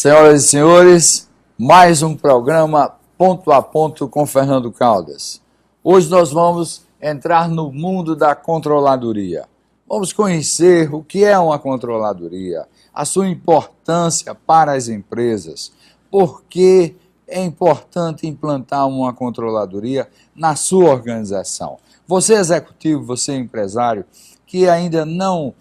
Senhoras e senhores, mais um programa Ponto a Ponto com Fernando Caldas. Hoje nós vamos entrar no mundo da controladoria. Vamos conhecer o que é uma controladoria, a sua importância para as empresas, por que é importante implantar uma controladoria na sua organização. Você executivo, você empresário, que ainda não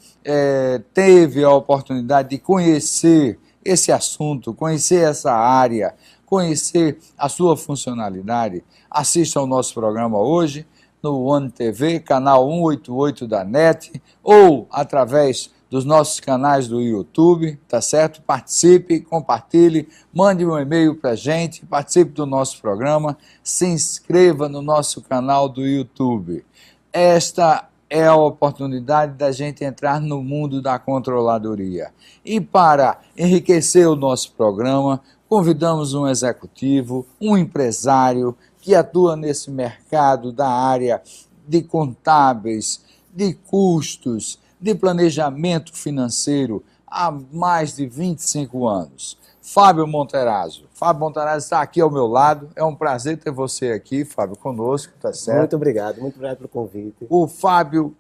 teve a oportunidade de conhecer esse assunto, conhecer essa área, conhecer a sua funcionalidade, assista ao nosso programa hoje no One TV, canal 188 da NET, ou através dos nossos canais do YouTube, tá certo? Participe, compartilhe, mande um e-mail para a gente, participe do nosso programa, se inscreva no nosso canal do YouTube. Esta é a oportunidade da gente entrar no mundo da controladoria. E para enriquecer o nosso programa, convidamos um executivo, um empresário que atua nesse mercado da área de contábeis, de custos, de planejamento financeiro há mais de 25 anos. Fábio Monterazzo. Fábio Monterazzo está aqui ao meu lado. É um prazer ter você aqui, Fábio, conosco, tá certo? Muito obrigado pelo convite. O Fábio,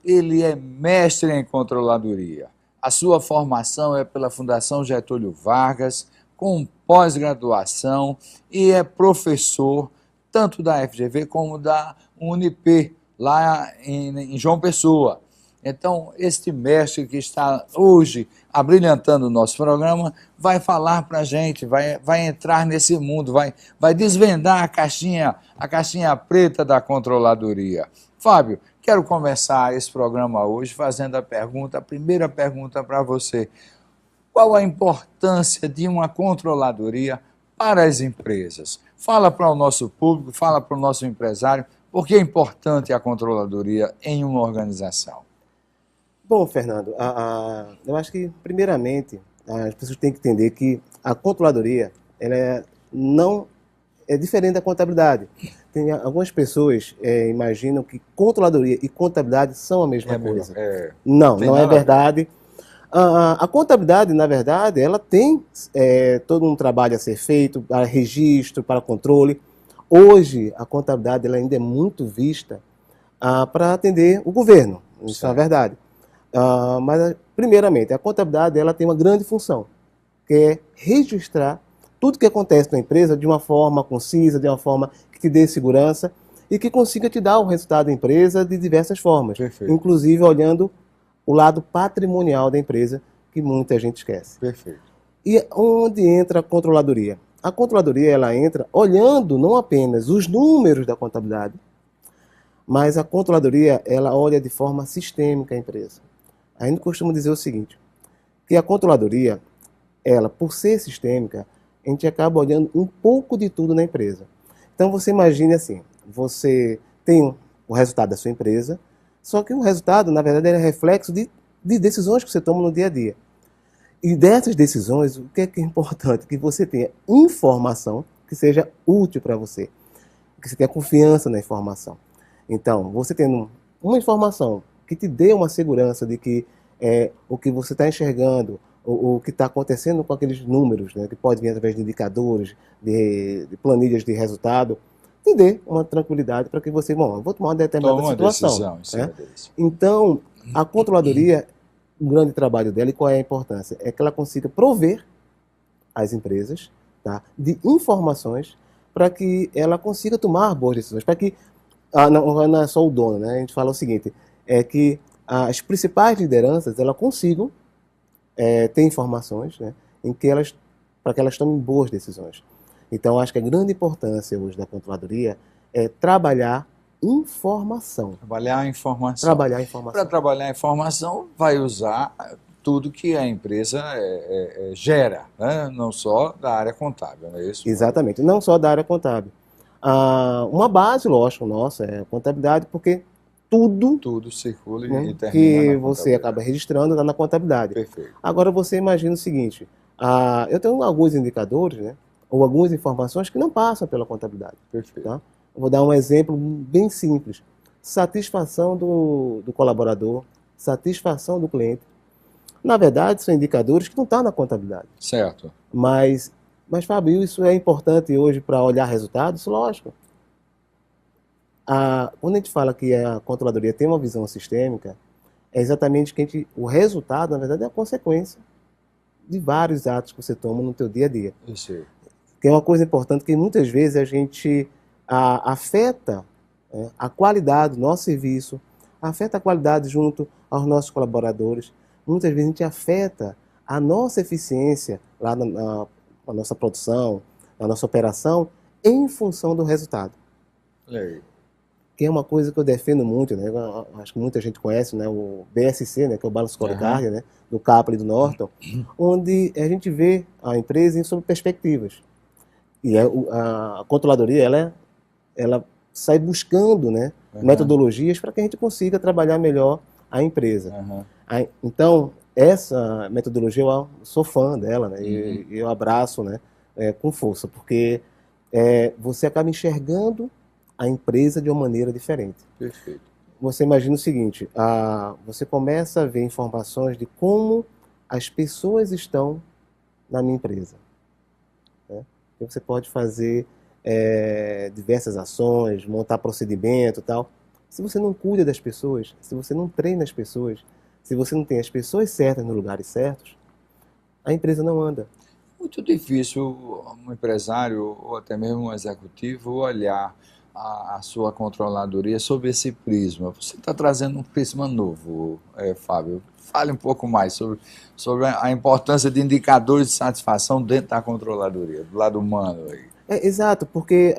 ele é mestre em controladoria. A sua formação é pela Fundação Getúlio Vargas, com pós-graduação, e é professor tanto da FGV como da Unip, lá em João Pessoa. Então, este mestre que está hoje abrilhantando o nosso programa vai falar para a gente, vai entrar nesse mundo, vai desvendar a caixinha preta da controladoria. Fábio, quero começar esse programa hoje fazendo a primeira pergunta para você. Qual a importância de uma controladoria para as empresas? Fala para o nosso público, fala para o nosso empresário, por que é importante a controladoria em uma organização? Bom, Fernando, eu acho que, primeiramente, as pessoas têm que entender que a controladoria não é diferente da contabilidade. Tem algumas pessoas imaginam que controladoria e contabilidade são a mesma coisa. Não é verdade. A contabilidade, na verdade, ela tem todo um trabalho a ser feito para registro, para controle. Hoje, a contabilidade ela ainda é muito vista para atender o governo, isso é a verdade. Mas, primeiramente, a contabilidade ela tem uma grande função, que é registrar tudo que acontece na empresa de uma forma concisa, de uma forma que te dê segurança e que consiga te dar o resultado da empresa de diversas formas. Perfeito. Inclusive olhando o lado patrimonial da empresa, que muita gente esquece. Perfeito. E onde entra a controladoria? A controladoria ela entra olhando não apenas os números da contabilidade, mas a controladoria ela olha de forma sistêmica a empresa. A gente costuma dizer o seguinte, que a controladoria, ela, por ser sistêmica, a gente acaba olhando um pouco de tudo na empresa. Então você imagine assim, você tem o resultado da sua empresa, só que o resultado, na verdade, é reflexo de decisões que você toma no dia a dia. E dessas decisões, o que é importante? Que você tenha informação que seja útil para você, que você tenha confiança na informação. Então, você tendo uma informação que te dê uma segurança de que o que você está enxergando, o que está acontecendo com aqueles números, né, que pode vir através de indicadores, de planilhas de resultado, te dê uma tranquilidade para que você, eu vou tomar uma determinada situação. Então, a controladoria, o grande trabalho dela e qual é a importância? É que ela consiga prover as empresas, tá, de informações para que ela consiga tomar boas decisões, para que não é só o dono, né? A gente fala o seguinte, é que as principais lideranças elas consigam ter informações, né, para que elas tomem boas decisões. Então, acho que a grande importância hoje da controladoria é trabalhar informação. Trabalhar a informação. Para trabalhar a informação, vai usar tudo que a empresa gera, né? Não só da área contábil, não é isso? Exatamente, não só da área contábil. Uma base, lógico, nossa, é a contabilidade, porque tudo circula, né, e termina que na você acaba registrando está na contabilidade. Perfeito. Agora você imagina o seguinte, eu tenho alguns indicadores, né, ou algumas informações que não passam pela contabilidade. Perfeito. Tá? Eu vou dar um exemplo bem simples. Satisfação do colaborador, satisfação do cliente. Na verdade, são indicadores que não estão na contabilidade. Certo. Mas Fábio, isso é importante hoje para olhar resultados? Lógico. Quando a gente fala que a controladoria tem uma visão sistêmica, é exatamente que o resultado, na verdade, é a consequência de vários atos que você toma no teu dia a dia. Isso. Que é uma coisa importante que muitas vezes a gente afeta a qualidade do nosso serviço, afeta a qualidade junto aos nossos colaboradores. Muitas vezes a gente afeta a nossa eficiência lá na nossa produção, na nossa operação, em função do resultado. Que é uma coisa que eu defendo muito, né? Acho que muita gente conhece, né? O BSC, né? Que é o Balance Scorecard, né? Do Capra e do Norton, onde a gente vê a empresa sob perspectivas. E a controladoria, ela sai buscando, né? Metodologias para que a gente consiga trabalhar melhor a empresa. Então, essa metodologia, eu sou fã dela, né? E eu abraço, né? Com força, porque você acaba enxergando a empresa de uma maneira diferente. Perfeito. Você imagina o seguinte, você começa a ver informações de como as pessoas estão na minha empresa. Né? Então você pode fazer diversas ações, montar procedimento e tal. Se você não cuida das pessoas, se você não treina as pessoas, se você não tem as pessoas certas nos lugares certos, a empresa não anda. Muito difícil um empresário ou até mesmo um executivo olhar a sua controladoria sob esse prisma. Você está trazendo um prisma novo, Fábio. Fale um pouco mais sobre a importância de indicadores de satisfação dentro da controladoria, do lado humano. Aí. Exato, porque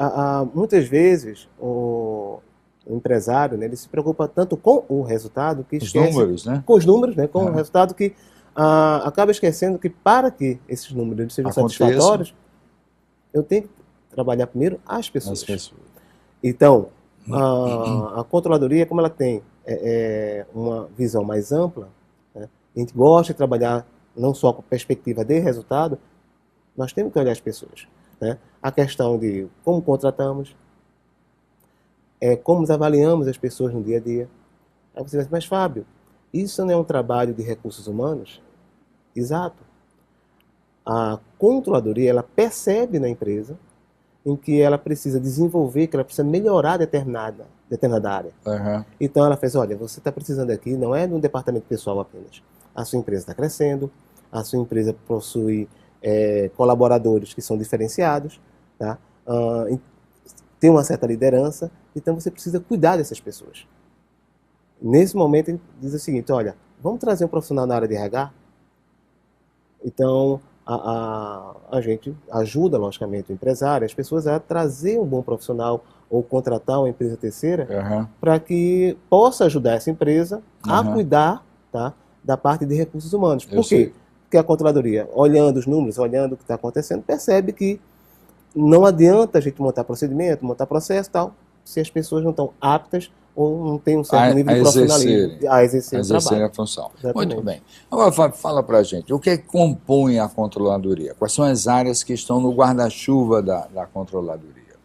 muitas vezes o empresário, né, ele se preocupa tanto com o resultado que esquece... Os números, né? Com os números, né, com o resultado que acaba esquecendo que para que esses números sejam satisfatórios, eu tenho que trabalhar primeiro as pessoas. Então, a controladoria, como ela tem uma visão mais ampla, né, a gente gosta de trabalhar não só com perspectiva de resultado, nós temos que olhar as pessoas. Né? A questão de como contratamos, como avaliamos as pessoas no dia a dia. Aí você vai dizer, mas Fábio, isso não é um trabalho de recursos humanos? Exato. A controladoria, ela percebe na empresa em que ela precisa desenvolver, que ela precisa melhorar determinada área. Então ela fez, olha, você está precisando aqui, não é de um departamento pessoal apenas. A sua empresa está crescendo, a sua empresa possui colaboradores que são diferenciados, tá? Tem uma certa liderança, então você precisa cuidar dessas pessoas. Nesse momento, ele diz o seguinte, olha, vamos trazer um profissional na área de RH? Então, a gente ajuda, logicamente, o empresário, as pessoas a trazer um bom profissional ou contratar uma empresa terceira para que possa ajudar essa empresa a cuidar, tá, da parte de recursos humanos. Por quê? Porque a controladoria, olhando os números, olhando o que está acontecendo, percebe que não adianta a gente montar procedimento, montar processo e tal, se as pessoas não estão aptas ou não têm um certo nível de profissionalismo a exercer o trabalho. A função. Exatamente. Muito bem. Agora, Fábio, fala para a gente, o que compõe a controladoria? Quais são as áreas que estão no guarda-chuva da controladoria?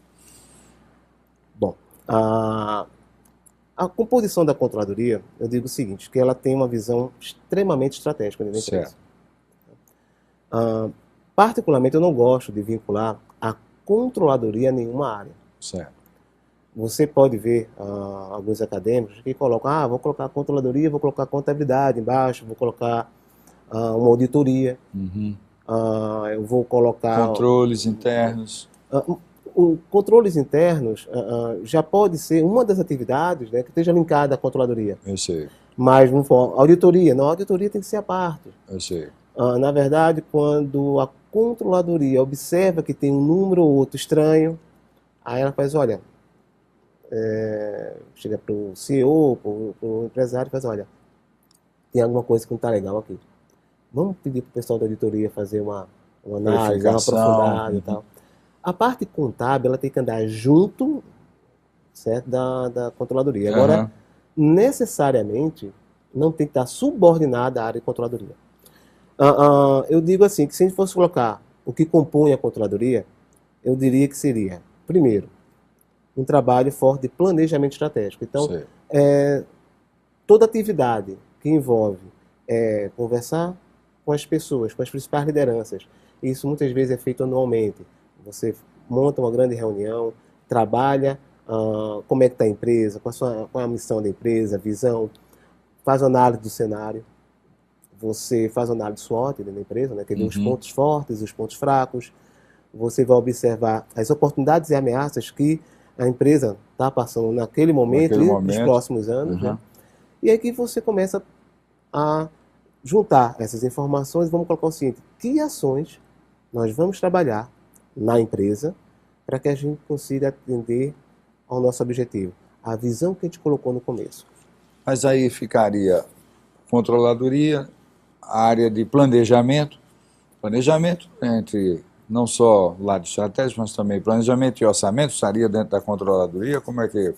Bom, a composição da controladoria, eu digo o seguinte, que ela tem uma visão extremamente estratégica dentro da empresa. Particularmente, eu não gosto de vincular a controladoria a nenhuma área. Certo. Você pode ver alguns acadêmicos que colocam, vou colocar a controladoria, vou colocar a contabilidade embaixo, vou colocar uma auditoria, eu vou colocar... Controles internos. Controles internos já pode ser uma das atividades, né, que esteja linkada à controladoria. Eu sei. Mas, vamos falar, auditoria, não, a auditoria tem que ser à parte. Eu sei. Na verdade, quando a controladoria observa que tem um número ou outro estranho, aí ela faz, olha, chega para o CEO, para o empresário e faz, olha, tem alguma coisa que não está legal aqui. Vamos pedir para o pessoal da auditoria fazer uma análise, uma aprofundada e tal. A parte contábil, ela tem que andar junto, certo, da controladoria. Agora, necessariamente, não tem que estar subordinada à área de controladoria. Eu digo assim, que se a gente fosse colocar o que compõe a controladoria, eu diria que seria, primeiro, um trabalho forte de planejamento estratégico. Então, toda atividade que envolve é conversar com as pessoas, com as principais lideranças. Isso muitas vezes é feito anualmente. Você monta uma grande reunião, trabalha como é que está a empresa, qual é a missão da empresa, a visão, faz análise do cenário. Você faz análise SWOT da empresa, né, que vê os pontos fortes, os pontos fracos. Você vai observar as oportunidades e ameaças que a empresa está passando naquele momento e nos próximos anos. Né? E aí que você começa a juntar essas informações e vamos colocar o seguinte: que ações nós vamos trabalhar na empresa para que a gente consiga atender ao nosso objetivo, a visão que a gente colocou no começo. Mas aí ficaria controladoria, a área de planejamento entre não só lado estratégico, mas também planejamento e orçamento estaria dentro da controladoria. Como é que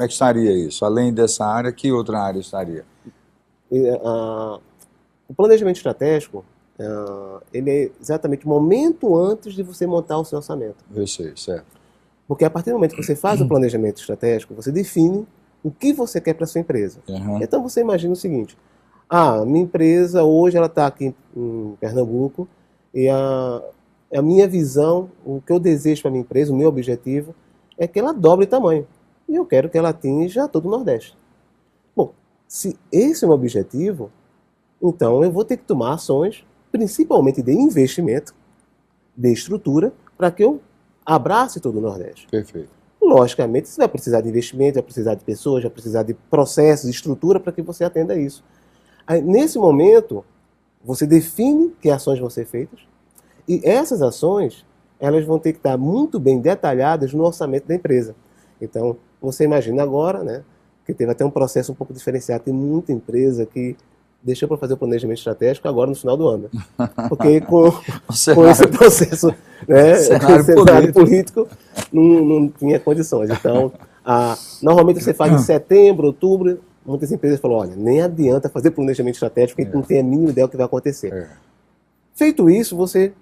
estaria isso? Além dessa área, que outra área estaria? O planejamento estratégico, ele é exatamente o momento antes de você montar o seu orçamento. Eu sei, certo. Porque a partir do momento que você faz o planejamento estratégico, você define o que você quer para a sua empresa. Então você imagina o seguinte: minha empresa hoje ela está aqui em Pernambuco e a minha visão, o que eu desejo para a minha empresa, o meu objetivo é que ela dobre tamanho. E eu quero que ela atinja todo o Nordeste. Bom, se esse é o meu objetivo, então eu vou ter que tomar ações, principalmente de investimento, de estrutura, para que eu abrace todo o Nordeste. Perfeito. Logicamente, você vai precisar de investimento, vai precisar de pessoas, vai precisar de processos, de estrutura para que você atenda a isso. Aí, nesse momento, você define que ações vão ser feitas e essas ações elas vão ter que estar muito bem detalhadas no orçamento da empresa. Então, você imagina agora, né, que teve até um processo um pouco diferenciado. Tem muita empresa que deixou para fazer o planejamento estratégico agora no final do ano. Porque com esse processo, né, cenário político, não tinha condições. Então, normalmente você faz em setembro, outubro. Muitas empresas falam: olha, nem adianta fazer planejamento estratégico, porque a gente não tem a mínima ideia do que vai acontecer. Feito isso, você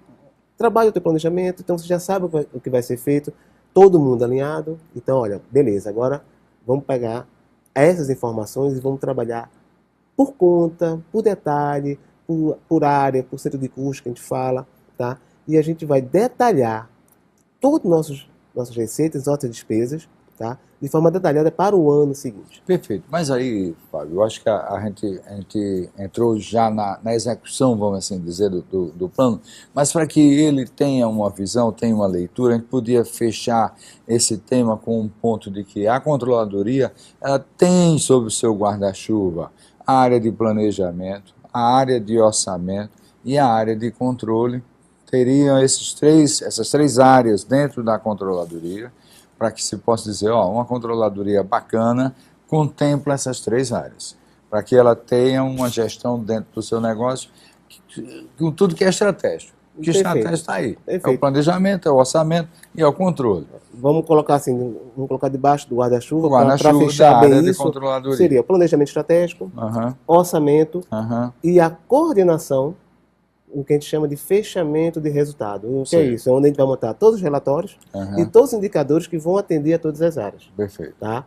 trabalha o teu planejamento, então você já sabe o que vai ser feito, todo mundo alinhado. Então, olha, beleza, agora vamos pegar essas informações e vamos trabalhar por conta, por detalhe, por área, por centro de custo que a gente fala, tá? E a gente vai detalhar todas nossas receitas, nossas despesas, tá? De forma detalhada para o ano seguinte. Perfeito. Mas aí, Fábio, eu acho que a gente entrou já na execução, vamos assim dizer, do plano, mas para que ele tenha uma visão, tenha uma leitura, a gente podia fechar esse tema com um ponto de que a controladoria ela tem sob o seu guarda-chuva a área de planejamento, a área de orçamento e a área de controle. Teriam essas três áreas dentro da controladoria, para que se possa dizer, uma controladoria bacana contempla essas três áreas, para que ela tenha uma gestão dentro do seu negócio, com tudo que é estratégico. Que estratégia está aí. Perfeito. É o planejamento, é o orçamento e é o controle. Vamos colocar assim, vamos colocar debaixo do guarda-chuva para fechar bem isso. Seria planejamento estratégico, orçamento e a coordenação, o que a gente chama de fechamento de resultado. O que é isso? É onde a gente vai montar todos os relatórios e todos os indicadores que vão atender a todas as áreas. Perfeito. Tá?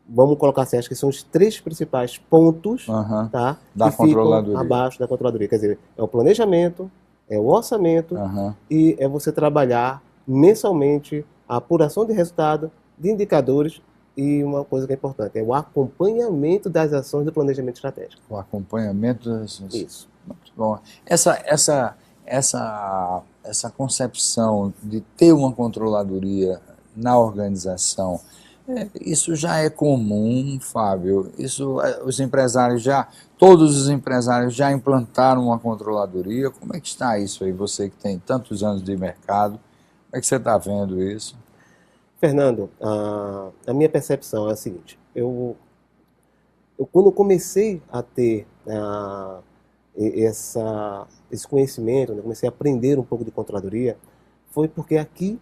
Vamos colocar assim, acho que são os três principais pontos tá, da controladoria. Abaixo da controladoria. Quer dizer, é o planejamento, é o orçamento e é você trabalhar mensalmente a apuração de resultado, de indicadores e uma coisa que é importante, é o acompanhamento das ações do planejamento estratégico. O acompanhamento das ações. Isso. Muito bom. Essa concepção de ter uma controladoria na organização, isso já é comum, Fábio? Todos os empresários já implantaram uma controladoria? Como é que está isso aí? Você que tem tantos anos de mercado, como é que você está vendo isso? Fernando, a minha percepção é a seguinte: eu quando comecei a ter esse conhecimento, né, comecei a aprender um pouco de controladoria, foi porque aqui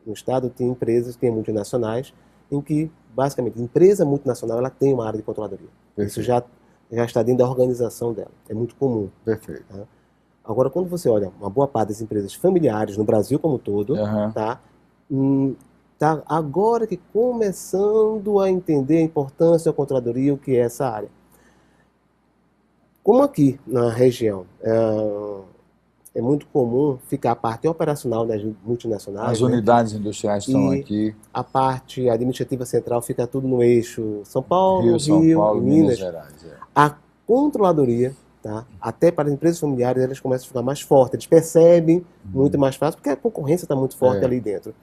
no estado tem empresas, tem multinacionais, em que, basicamente, empresa multinacional ela tem uma área de controladoria. Perfeito. Isso já está dentro da organização dela. É muito comum. Perfeito. Tá? Agora, quando você olha uma boa parte das empresas familiares no Brasil como um todo, tá agora que começando a entender a importância da controladoria, o que é essa área. Como aqui na região é muito comum ficar a parte operacional das multinacionais, As né? unidades industriais estão E aqui, a parte administrativa central fica tudo no eixo São Rio, Paulo, São Rio e Paulo, Minas Minas. Gerais. A controladoria, tá? Até para as empresas familiares, elas começam a ficar mais fortes, eles percebem muito mais fácil, porque a concorrência está muito forte ali dentro.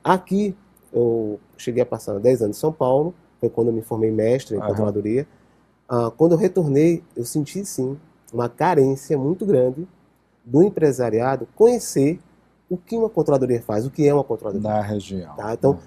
Aqui, eu cheguei a passar 10 anos em São Paulo, foi quando eu me formei mestre em controladoria. Quando eu retornei, eu senti sim uma carência muito grande do empresariado conhecer o que uma controladoria faz, o que é uma controladoria. Na região. Tá? Então,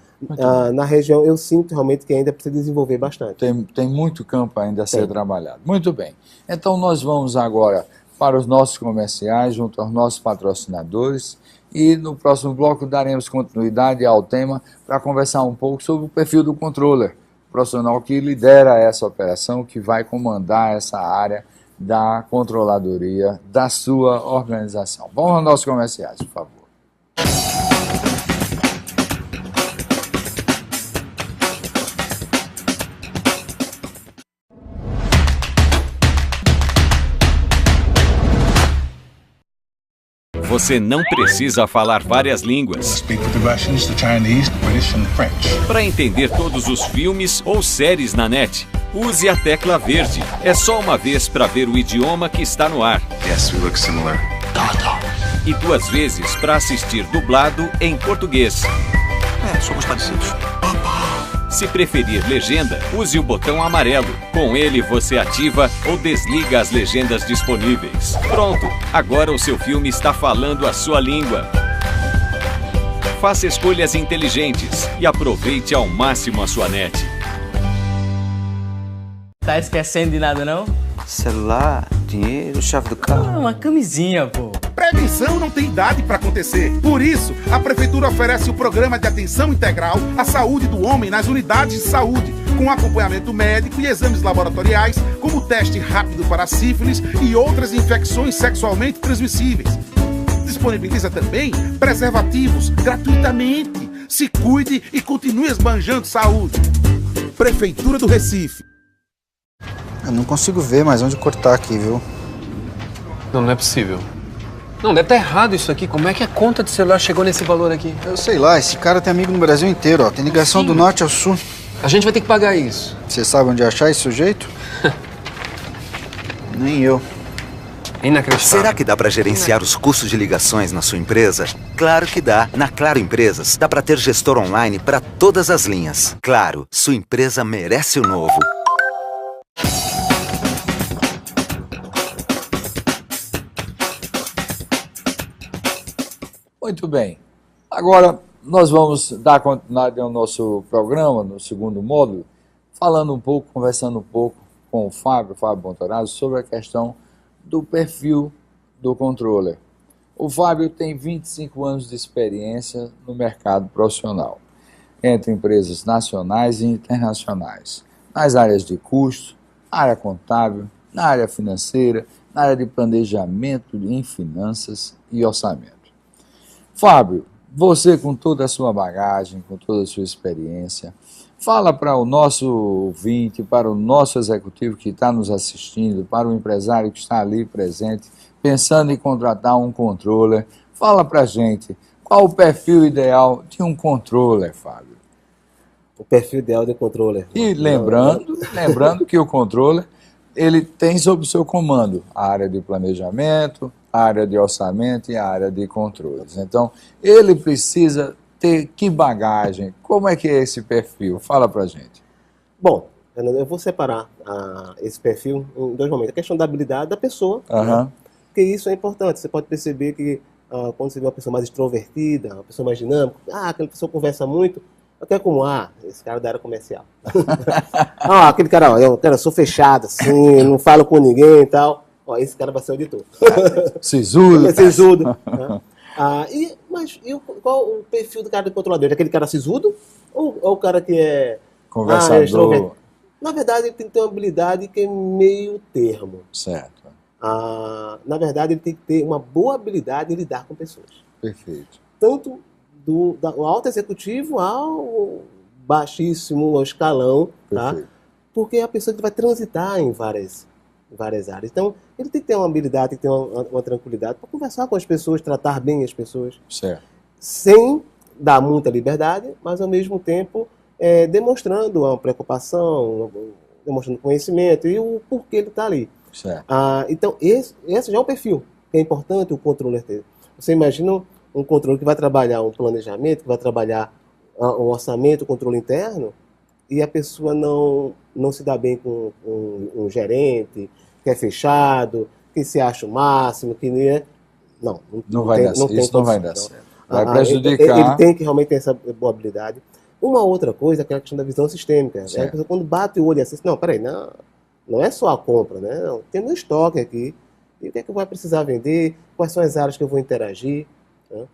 na região, eu sinto realmente que ainda precisa desenvolver bastante. Tem muito campo ainda a ser trabalhado. Muito bem. Então, nós vamos agora para os nossos comerciais, junto aos nossos patrocinadores, e no próximo bloco daremos continuidade ao tema para conversar um pouco sobre o perfil do controller, profissional que lidera essa operação, que vai comandar essa área da controladoria da sua organização. Vamos aos nossos comerciais, por favor. Você não precisa falar várias línguas para entender todos os filmes ou séries na net. Use a tecla verde. É só uma vez para ver o idioma que está no ar. Yes, we look similar. E 2 vezes para assistir dublado em português. Somos parecidos. Se preferir legenda, use o botão amarelo. Com ele você ativa ou desliga as legendas disponíveis. Pronto! Agora o seu filme está falando a sua língua. Faça escolhas inteligentes e aproveite ao máximo a sua net. Tá esquecendo de nada, não? Celular, dinheiro, chave do carro. Uma camisinha, pô. Prevenção não tem idade para acontecer. Por isso, a Prefeitura oferece o programa de atenção integral à saúde do homem nas unidades de saúde, com acompanhamento médico e exames laboratoriais, como teste rápido para sífilis e outras infecções sexualmente transmissíveis. Disponibiliza também preservativos gratuitamente. Se cuide e continue esbanjando saúde. Prefeitura do Recife. Eu não consigo ver mais onde cortar aqui, viu? Não é possível. Não, deve estar errado isso aqui. Como é que a conta de celular chegou nesse valor aqui? Eu sei lá, esse cara tem amigo no Brasil inteiro, ó. Tem ligação do norte ao sul. A gente vai ter que pagar isso. Você sabe onde achar esse sujeito? Nem eu. Inacreditável. Será que dá para gerenciar os custos de ligações na sua empresa? Claro que dá. Na Claro Empresas, dá para ter gestor online para todas as linhas. Claro, sua empresa merece o novo. Muito bem. Agora, nós vamos dar continuidade ao nosso programa, no segundo módulo, falando um pouco, conversando um pouco com o Fábio Montorazzo, sobre a questão do perfil do controller. O Fábio tem 25 anos de experiência no mercado profissional, entre empresas nacionais e internacionais, nas áreas de custo, área contábil, na área financeira, na área de planejamento em finanças e orçamento. Fábio, você com toda a sua bagagem, com toda a sua experiência, fala para o nosso ouvinte, para o nosso executivo que está nos assistindo, para o empresário que está ali presente, pensando em contratar um controller, fala para a gente qual o perfil ideal de um controller, Fábio. O perfil ideal de controller. E lembrando que o controller, ele tem sob o seu comando a área de planejamento, a área de orçamento e a área de controles. Então, ele precisa ter que bagagem? Como é que é esse perfil? Fala pra gente. Bom, eu vou separar esse perfil em 2 momentos. A questão da habilidade da pessoa, né? Porque isso é importante. Você pode perceber que quando você vê uma pessoa mais extrovertida, uma pessoa mais dinâmica, aquela pessoa conversa muito, até como, esse cara da área comercial. Aquele cara, eu sou fechado, assim, não falo com ninguém e tal. Esse cara vai ser auditor. Sisudo. Sisudo. Né? Mas qual o perfil do cara de controlador? É aquele cara sisudo? Ou o cara que é conversador? Na verdade, ele tem que ter uma habilidade que é meio termo. Certo. Na verdade, ele tem que ter uma boa habilidade de lidar com pessoas. Perfeito. Tanto do alto executivo ao baixíssimo, ao escalão, tá? Porque é a pessoa que vai transitar em várias várias áreas. Então, ele tem que ter uma habilidade, tem que ter uma tranquilidade para conversar com as pessoas, tratar bem as pessoas, Certo. sem dar muita liberdade, mas ao mesmo tempo demonstrando uma preocupação, demonstrando conhecimento e o porquê ele está ali. Certo. Então, esse já é o perfil que é importante o controller ter. Você imagina um controle que vai trabalhar um planejamento, que vai trabalhar um orçamento, o controle interno, e a pessoa não se dá bem com um gerente, que é fechado, que se acha o máximo, que nem é... Não vai dar certo. Isso não vai dar certo. Vai prejudicar. Ele tem que realmente ter essa boa habilidade. Uma outra coisa é aquela questão da visão sistêmica. A pessoa, quando bate o olho assim, não, peraí, não é só a compra, né? Não, tem meu estoque aqui. E o que é que eu vou precisar vender? Quais são as áreas que eu vou interagir? Né?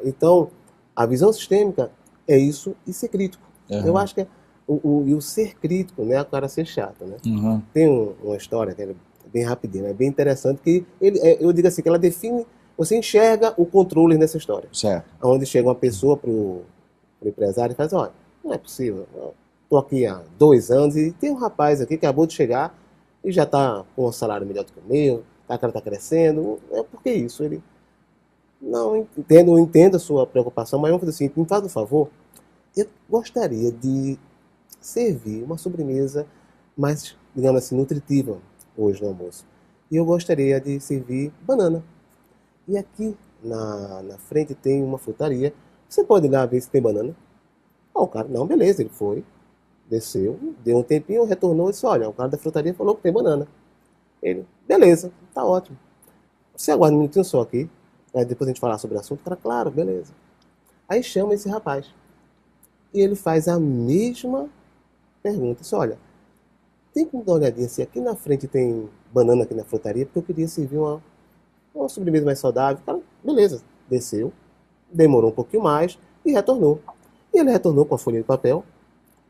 Então, a visão sistêmica é isso e ser crítico. Uhum. Eu acho que o ser crítico, né, é o cara ser chato, né? Uhum. Tem uma história que é bem rapidinha, é bem interessante, que eu digo assim, que ela define, você enxerga o controle nessa história. Certo. Onde chega uma pessoa pro empresário e faz, olha, não é possível, estou aqui há 2 anos e tem um rapaz aqui que acabou de chegar e já está com um salário melhor do que o meu, a cara está crescendo, por que isso? Ele, não, entendo a sua preocupação, mas vamos fazer assim, me faz um favor, eu gostaria de servir uma sobremesa mais, digamos assim, nutritiva hoje no almoço. E eu gostaria de servir banana. E aqui na frente tem uma frutaria, você pode ir lá ver se tem banana? O cara, não, beleza, ele foi, desceu, deu um tempinho, retornou e disse, olha, o cara da frutaria falou que tem banana. Ele, beleza, tá ótimo. Você aguarda um minutinho só aqui, aí depois a gente falar sobre o assunto. O cara, claro, beleza. Aí chama esse rapaz. E ele faz a mesma pergunta. Diz, olha, tem como dar uma olhadinha se aqui na frente tem banana aqui na frutaria, porque eu queria servir uma sobremesa mais saudável. O cara, beleza, desceu, demorou um pouquinho mais e retornou. E ele retornou com a folha de papel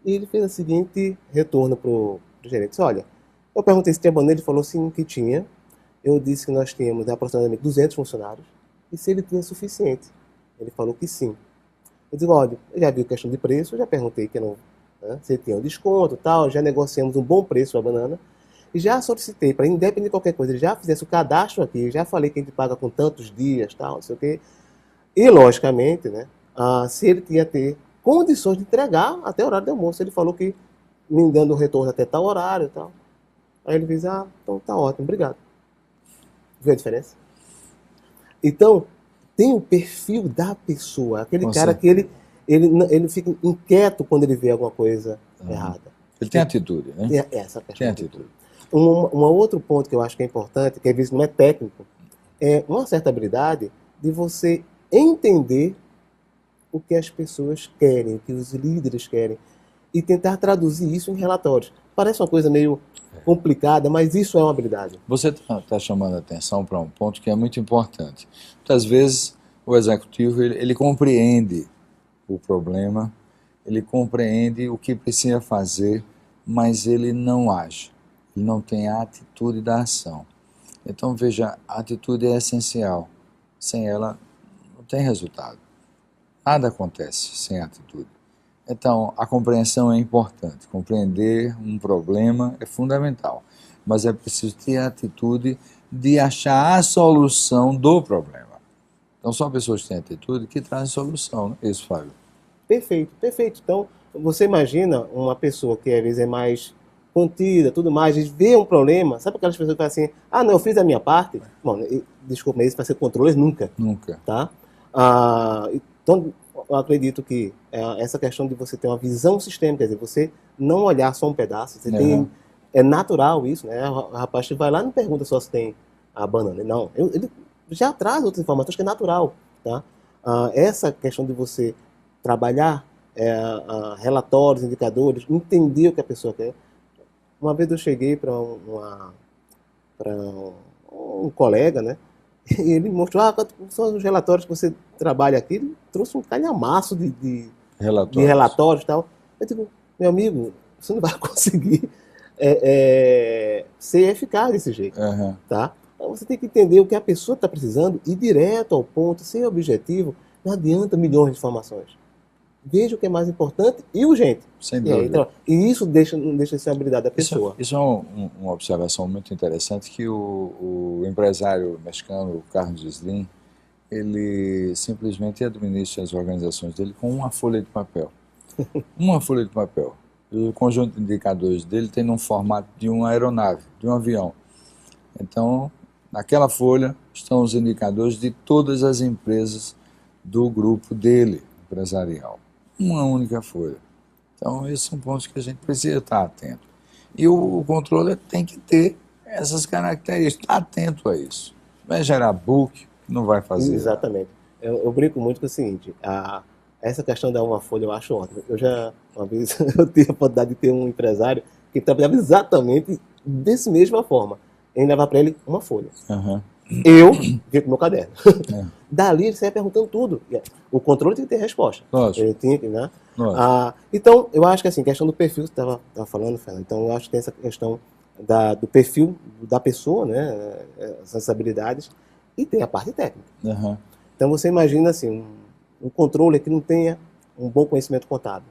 e ele fez o seguinte retorno pro gerente. Disse, olha, eu perguntei se tinha banana, ele falou sim que tinha. Eu disse que nós tínhamos aproximadamente 200 funcionários e se ele tinha suficiente. Ele falou que sim. Eu digo, olha, eu já vi questão de preço, eu já perguntei que não, né, se tinha um desconto e tal, já negociamos um bom preço para a banana e já solicitei para, independente de qualquer coisa, ele já fizesse o cadastro aqui, já falei que a gente paga com tantos dias, tal, não sei o quê. E, logicamente, né, se ele tinha ter condições de entregar até o horário de almoço. Ele falou que me dando o retorno até tal horário e tal. Aí ele fez, então tá ótimo, obrigado. Viu a diferença? Então, tem o perfil da pessoa, aquele cara que ele fica inquieto quando ele vê alguma coisa errada. Ele tem atitude, né? Essa questão. Tem atitude. Um outro ponto que eu acho que é importante, que às vezes não é técnico, é uma certa habilidade de você entender o que as pessoas querem, o que os líderes querem, e tentar traduzir isso em relatórios. Parece uma coisa meio complicada, mas isso é uma habilidade. Você está chamando a atenção para um ponto que é muito importante. Muitas vezes o executivo ele compreende o problema, ele compreende o que precisa fazer, mas ele não age, ele não tem a atitude da ação. Então veja, a atitude é essencial, sem ela não tem resultado. Nada acontece sem atitude. Então, a compreensão é importante. Compreender um problema é fundamental. Mas é preciso ter a atitude de achar a solução do problema. Então, só pessoas que têm atitude que trazem solução. Não é isso, Fábio? Perfeito, perfeito. Então, você imagina uma pessoa que às vezes é mais contida, tudo mais, vê um problema, sabe aquelas pessoas que falam assim, não, eu fiz a minha parte? Bom, desculpa, mas isso vai ser controle nunca. Nunca. Tá? Então, eu acredito que essa questão de você ter uma visão sistêmica, quer dizer, você não olhar só um pedaço, você tem, é natural isso, né? O rapaz vai lá e não pergunta só se tem a banana. Não, ele já traz outras informações que é natural. Tá? Essa questão de você trabalhar relatórios, indicadores, entender o que a pessoa quer. Uma vez eu cheguei para um colega, né? E ele mostrou, quais são os relatórios que você trabalha aqui. Ele trouxe um calhamaço de relatórios e tal. Eu digo, meu amigo, você não vai conseguir ser eficaz desse jeito. Tá? Então, você tem que entender o que a pessoa está precisando, ir direto ao ponto, sem objetivo. Não adianta milhões de informações. veja o que é mais importante e urgente. Sem E, aí, dúvida. então, e isso não deixa de ser uma habilidade da pessoa. Isso é uma observação muito interessante que o empresário mexicano, Carlos Slim, ele simplesmente administra as organizações dele com uma folha de papel. Uma folha de papel. O conjunto de indicadores dele tem um formato de uma aeronave, de um avião. Então, naquela folha estão os indicadores de todas as empresas do grupo dele, empresarial. Uma única folha. Então, esses são pontos que a gente precisa estar atento. E o controller tem que ter essas características, estar atento a isso. Vai gerar book, não vai fazer. Exatamente. Eu brinco muito com o seguinte, essa questão da uma folha eu acho ótima. Uma vez, eu tive a oportunidade de ter um empresário que trabalhava exatamente dessa mesma forma. Ele levava para ele uma folha. Uhum. Eu vi com o meu caderno. Dali ele saia perguntando tudo. O controle tem que ter resposta. Lógico. Ele tinha que, né? Então, eu acho que assim, questão do perfil que você estava falando, Fernando. Então, eu acho que tem essa questão do perfil da pessoa, né? Essas habilidades. E tem a parte técnica. Uhum. Então, você imagina assim, um controle que não tenha um bom conhecimento contábil.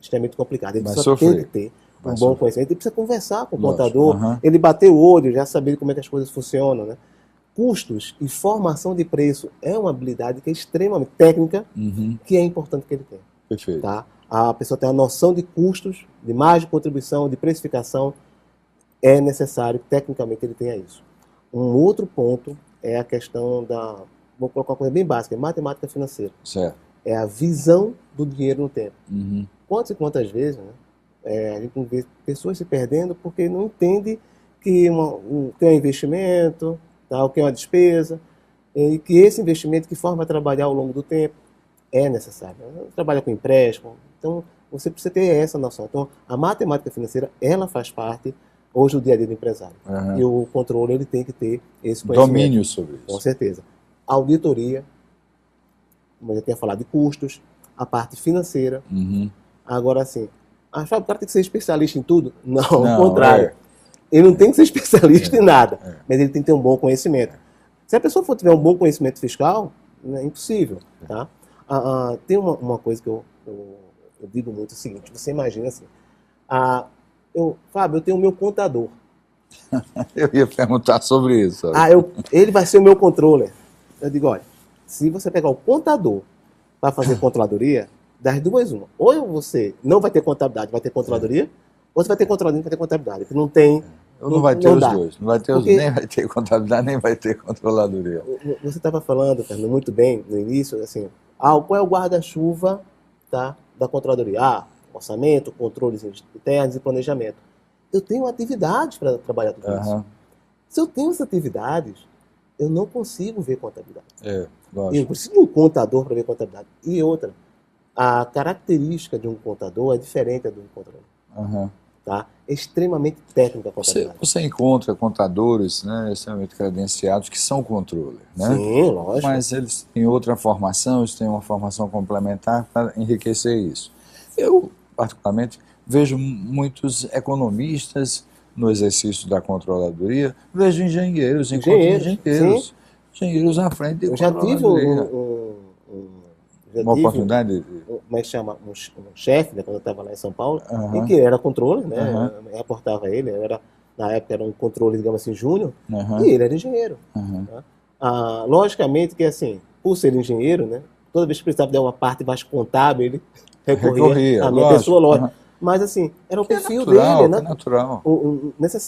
Extremamente complicado. Ele só tem que ter um bom conhecimento. Ele precisa conversar com o contador, ele bater o olho, já saber como é que as coisas funcionam, né? Custos e formação de preço é uma habilidade que é extremamente técnica, que é importante que ele tenha. Perfeito. Tá? A pessoa tem a noção de custos, de margem de contribuição, de precificação. É necessário que tecnicamente ele tenha isso. Um outro ponto é a questão vou colocar uma coisa bem básica, matemática financeira. Certo. É a visão do dinheiro no tempo. Quantas e quantas vezes, né, a gente vê pessoas se perdendo porque não entende que tem um investimento, tá, o que é uma despesa, e que esse investimento que forma trabalhar ao longo do tempo é necessário. Trabalha com empréstimo, então você precisa ter essa noção. Então, a matemática financeira, ela faz parte hoje do dia a dia do empresário. E o controle, ele tem que ter esse conhecimento. Domínio sobre isso. Com certeza. Auditoria, como eu já tinha falado, de custos, a parte financeira. Agora, assim, o cara tem que ser especialista em tudo? Não, ao contrário. Ele não tem que ser especialista em nada, mas ele tem que ter um bom conhecimento. Se a pessoa tiver um bom conhecimento fiscal, é impossível. Tá? Tem uma coisa que eu digo muito, é o seguinte, você imagina assim, Fábio, eu tenho o meu contador. Eu ia perguntar sobre isso. Ele vai ser o meu controller. Eu digo, olha, se você pegar o contador para fazer controladoria, das duas, uma. Ou você não vai ter contabilidade, vai ter controladoria, ou você vai ter controladoria e vai ter contabilidade. Que não tem. Não vai ter os dois. Não vai ter nem vai ter contabilidade, nem vai ter controladoria. Você estava falando, Fernando, muito bem no início, assim, qual é o guarda-chuva, tá, da controladoria? Orçamento, controles internos e planejamento. Eu tenho atividades para trabalhar tudo isso. Se eu tenho essas atividades, eu não consigo ver contabilidade. Eu preciso de um contador para ver contabilidade. E outra, a característica de um contador é diferente da de um controlador. Tá? É extremamente técnica a contabilidade. Você encontra contadores, né, extremamente credenciados que são controller, né? Sim, lógico. Mas eles têm outra formação, eles têm uma formação complementar para enriquecer isso. Eu, particularmente, vejo muitos economistas no exercício da controladoria, vejo engenheiros à frente de controladoria. Já tive uma oportunidade. Como é que chama? Um chefe, né, quando eu estava lá em São Paulo, em que era controle, né? Eu reportava ele, na época era um controle, digamos assim, júnior, e ele era engenheiro. Tá? Logicamente que, assim, por ser engenheiro, né, toda vez que precisava de uma parte mais contábil, ele recorria à minha pessoa, lógico. Mas, assim, era o perfil dele, né? É natural.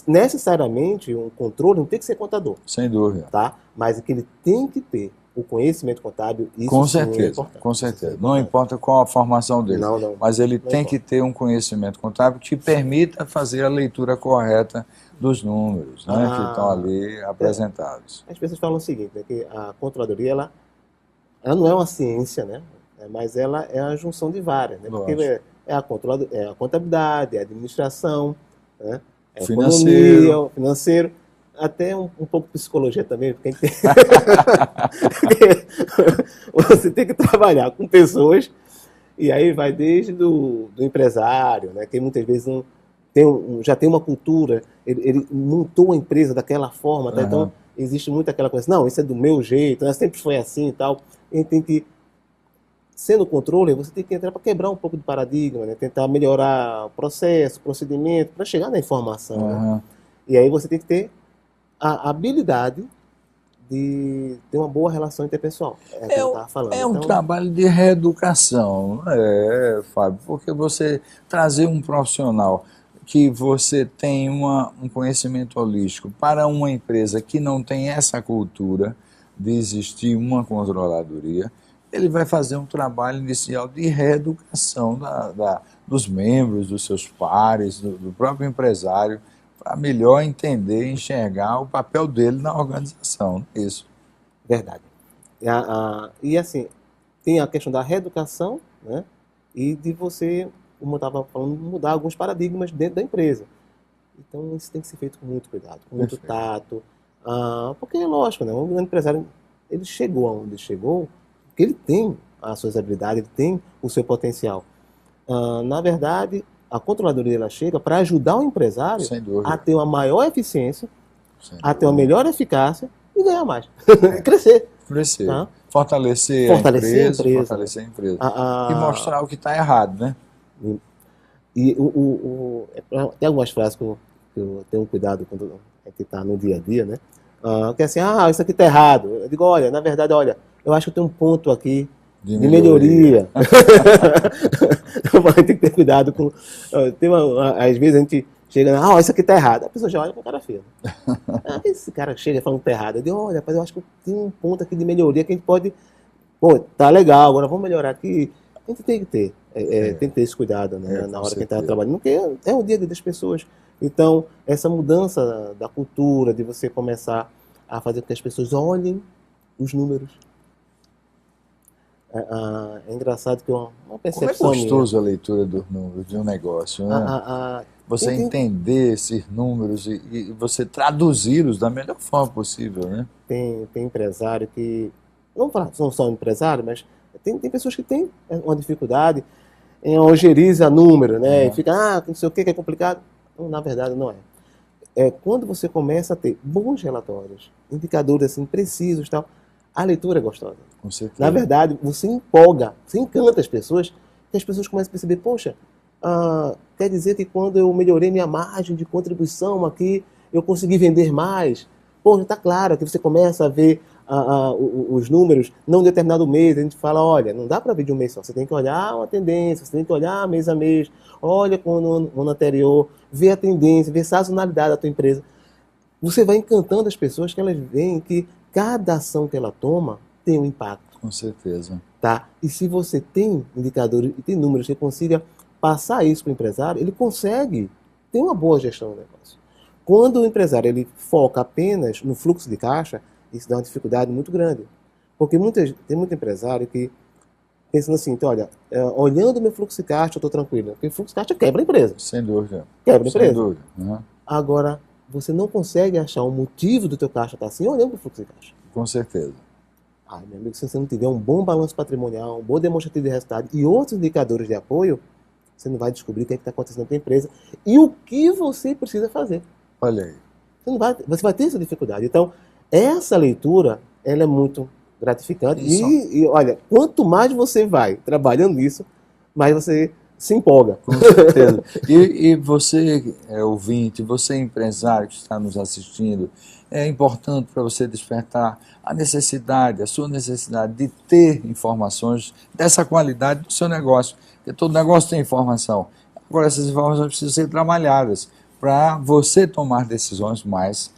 Necessariamente, um controle não tem que ser contador. Sem dúvida. Tá? Mas que ele tem que ter o conhecimento contábil, isso com sim certeza, é importante. Com certeza. Não importa qual a formação dele, mas ele tem que ter um conhecimento contábil que permita fazer a leitura correta dos números, né, que estão ali apresentados. As pessoas falam o seguinte, né, que a controladoria, ela não é uma ciência, né, mas ela é a junção de várias, né, porque é a contabilidade, é a administração, né, é a economia, financeiro, até um pouco de psicologia também, porque você tem que trabalhar com pessoas, e aí vai desde do empresário, né, que muitas vezes não já tem uma cultura, ele montou a empresa daquela forma, tá? Então existe muito aquela coisa, não, isso é do meu jeito, né, sempre foi assim e tal, a gente tem que sendo controle, você tem que entrar para quebrar um pouco de paradigma, né? Tentar melhorar o processo, o procedimento, para chegar na informação. Né? E aí você tem que ter a habilidade de ter uma boa relação interpessoal. É um trabalho de reeducação, Fábio, porque você trazer um profissional que você tem um conhecimento holístico para uma empresa que não tem essa cultura de existir uma controladoria, ele vai fazer um trabalho inicial de reeducação dos membros, dos seus pares, do próprio empresário, para melhor entender e enxergar o papel dele na organização. Isso. Verdade. E assim, tem a questão da reeducação, né? E de você, como eu estava falando, mudar alguns paradigmas dentro da empresa. Então isso tem que ser feito com muito cuidado, com muito tato. Porque é lógico, né? Um grande empresário, ele chegou aonde ele chegou, porque ele tem as suas habilidades, ele tem o seu potencial. Na verdade, a controladoria ela chega para ajudar o empresário a ter uma maior eficiência, a ter uma melhor eficácia e ganhar mais. Crescer. Tá? Fortalecer a empresa. E mostrar o que está errado, né? E tem algumas frases que eu tenho cuidado quando a gente está no dia a dia, né? Que é assim, isso aqui está errado. Eu digo, olha, na verdade, eu acho que tem um ponto aqui de melhoria. Tem que ter cuidado com... às vezes a gente chega, isso aqui está errado. A pessoa já olha com a cara feia. Esse cara chega falando que está errado. Eu digo, olha, rapaz, eu acho que tem um ponto aqui de melhoria que a gente pode... tá legal, agora vamos melhorar aqui. A gente tem que ter, tem que ter esse cuidado, né, na hora que a gente está trabalhando. Porque é o dia a dia das pessoas. Então, essa mudança da cultura, de você começar a fazer com que as pessoas olhem os números. É engraçado que uma percepção... Como é gostoso a leitura dos números de um negócio, né? Você entender esses números e você traduzi-los da melhor forma possível, né? Tem empresário que... Não são só empresário, mas tem pessoas que têm uma dificuldade em algerizar número, né? E fica, não sei o que é complicado. Não, na verdade, não é. Quando você começa a ter bons relatórios, indicadores assim, precisos e tal, a leitura é gostosa. Com certeza. Na verdade, você empolga, você encanta as pessoas, que as pessoas começam a perceber, poxa, quer dizer que quando eu melhorei minha margem de contribuição aqui, eu consegui vender mais. Poxa, está claro que você começa a ver os números num determinado mês. A gente fala, olha, não dá para ver de um mês só. Você tem que olhar uma tendência, você tem que olhar mês a mês. Olha no ano anterior, ver a tendência, ver a sazonalidade da tua empresa. Você vai encantando as pessoas que elas veem que cada ação que ela toma tem um impacto. Com certeza. Tá? E se você tem indicadores e tem números que consiga passar isso para o empresário, ele consegue ter uma boa gestão do negócio. Quando o empresário ele foca apenas no fluxo de caixa, isso dá uma dificuldade muito grande. Porque tem muito empresário que pensando assim, então, olha, olhando o meu fluxo de caixa, eu estou tranquilo. Porque o fluxo de caixa quebra a empresa. Sem dúvida. Quebra a empresa. Sem dúvida. Uhum. Agora, você não consegue achar um motivo do teu caixa estar assim, olhando para o fluxo de caixa. Com certeza. Meu amigo, se você não tiver um bom balanço patrimonial, um bom demonstrativo de resultado e outros indicadores de apoio, você não vai descobrir o que está acontecendo na tua empresa e o que você precisa fazer. Olha aí. Você vai ter essa dificuldade. Então, essa leitura, ela é muito gratificante. E olha, quanto mais você vai trabalhando nisso, mais você se empolga. Com certeza. E você, ouvinte, você empresário que está nos assistindo, é importante para você despertar a sua necessidade de ter informações dessa qualidade do seu negócio. Porque todo negócio tem informação. Agora, essas informações precisam ser trabalhadas para você tomar decisões mais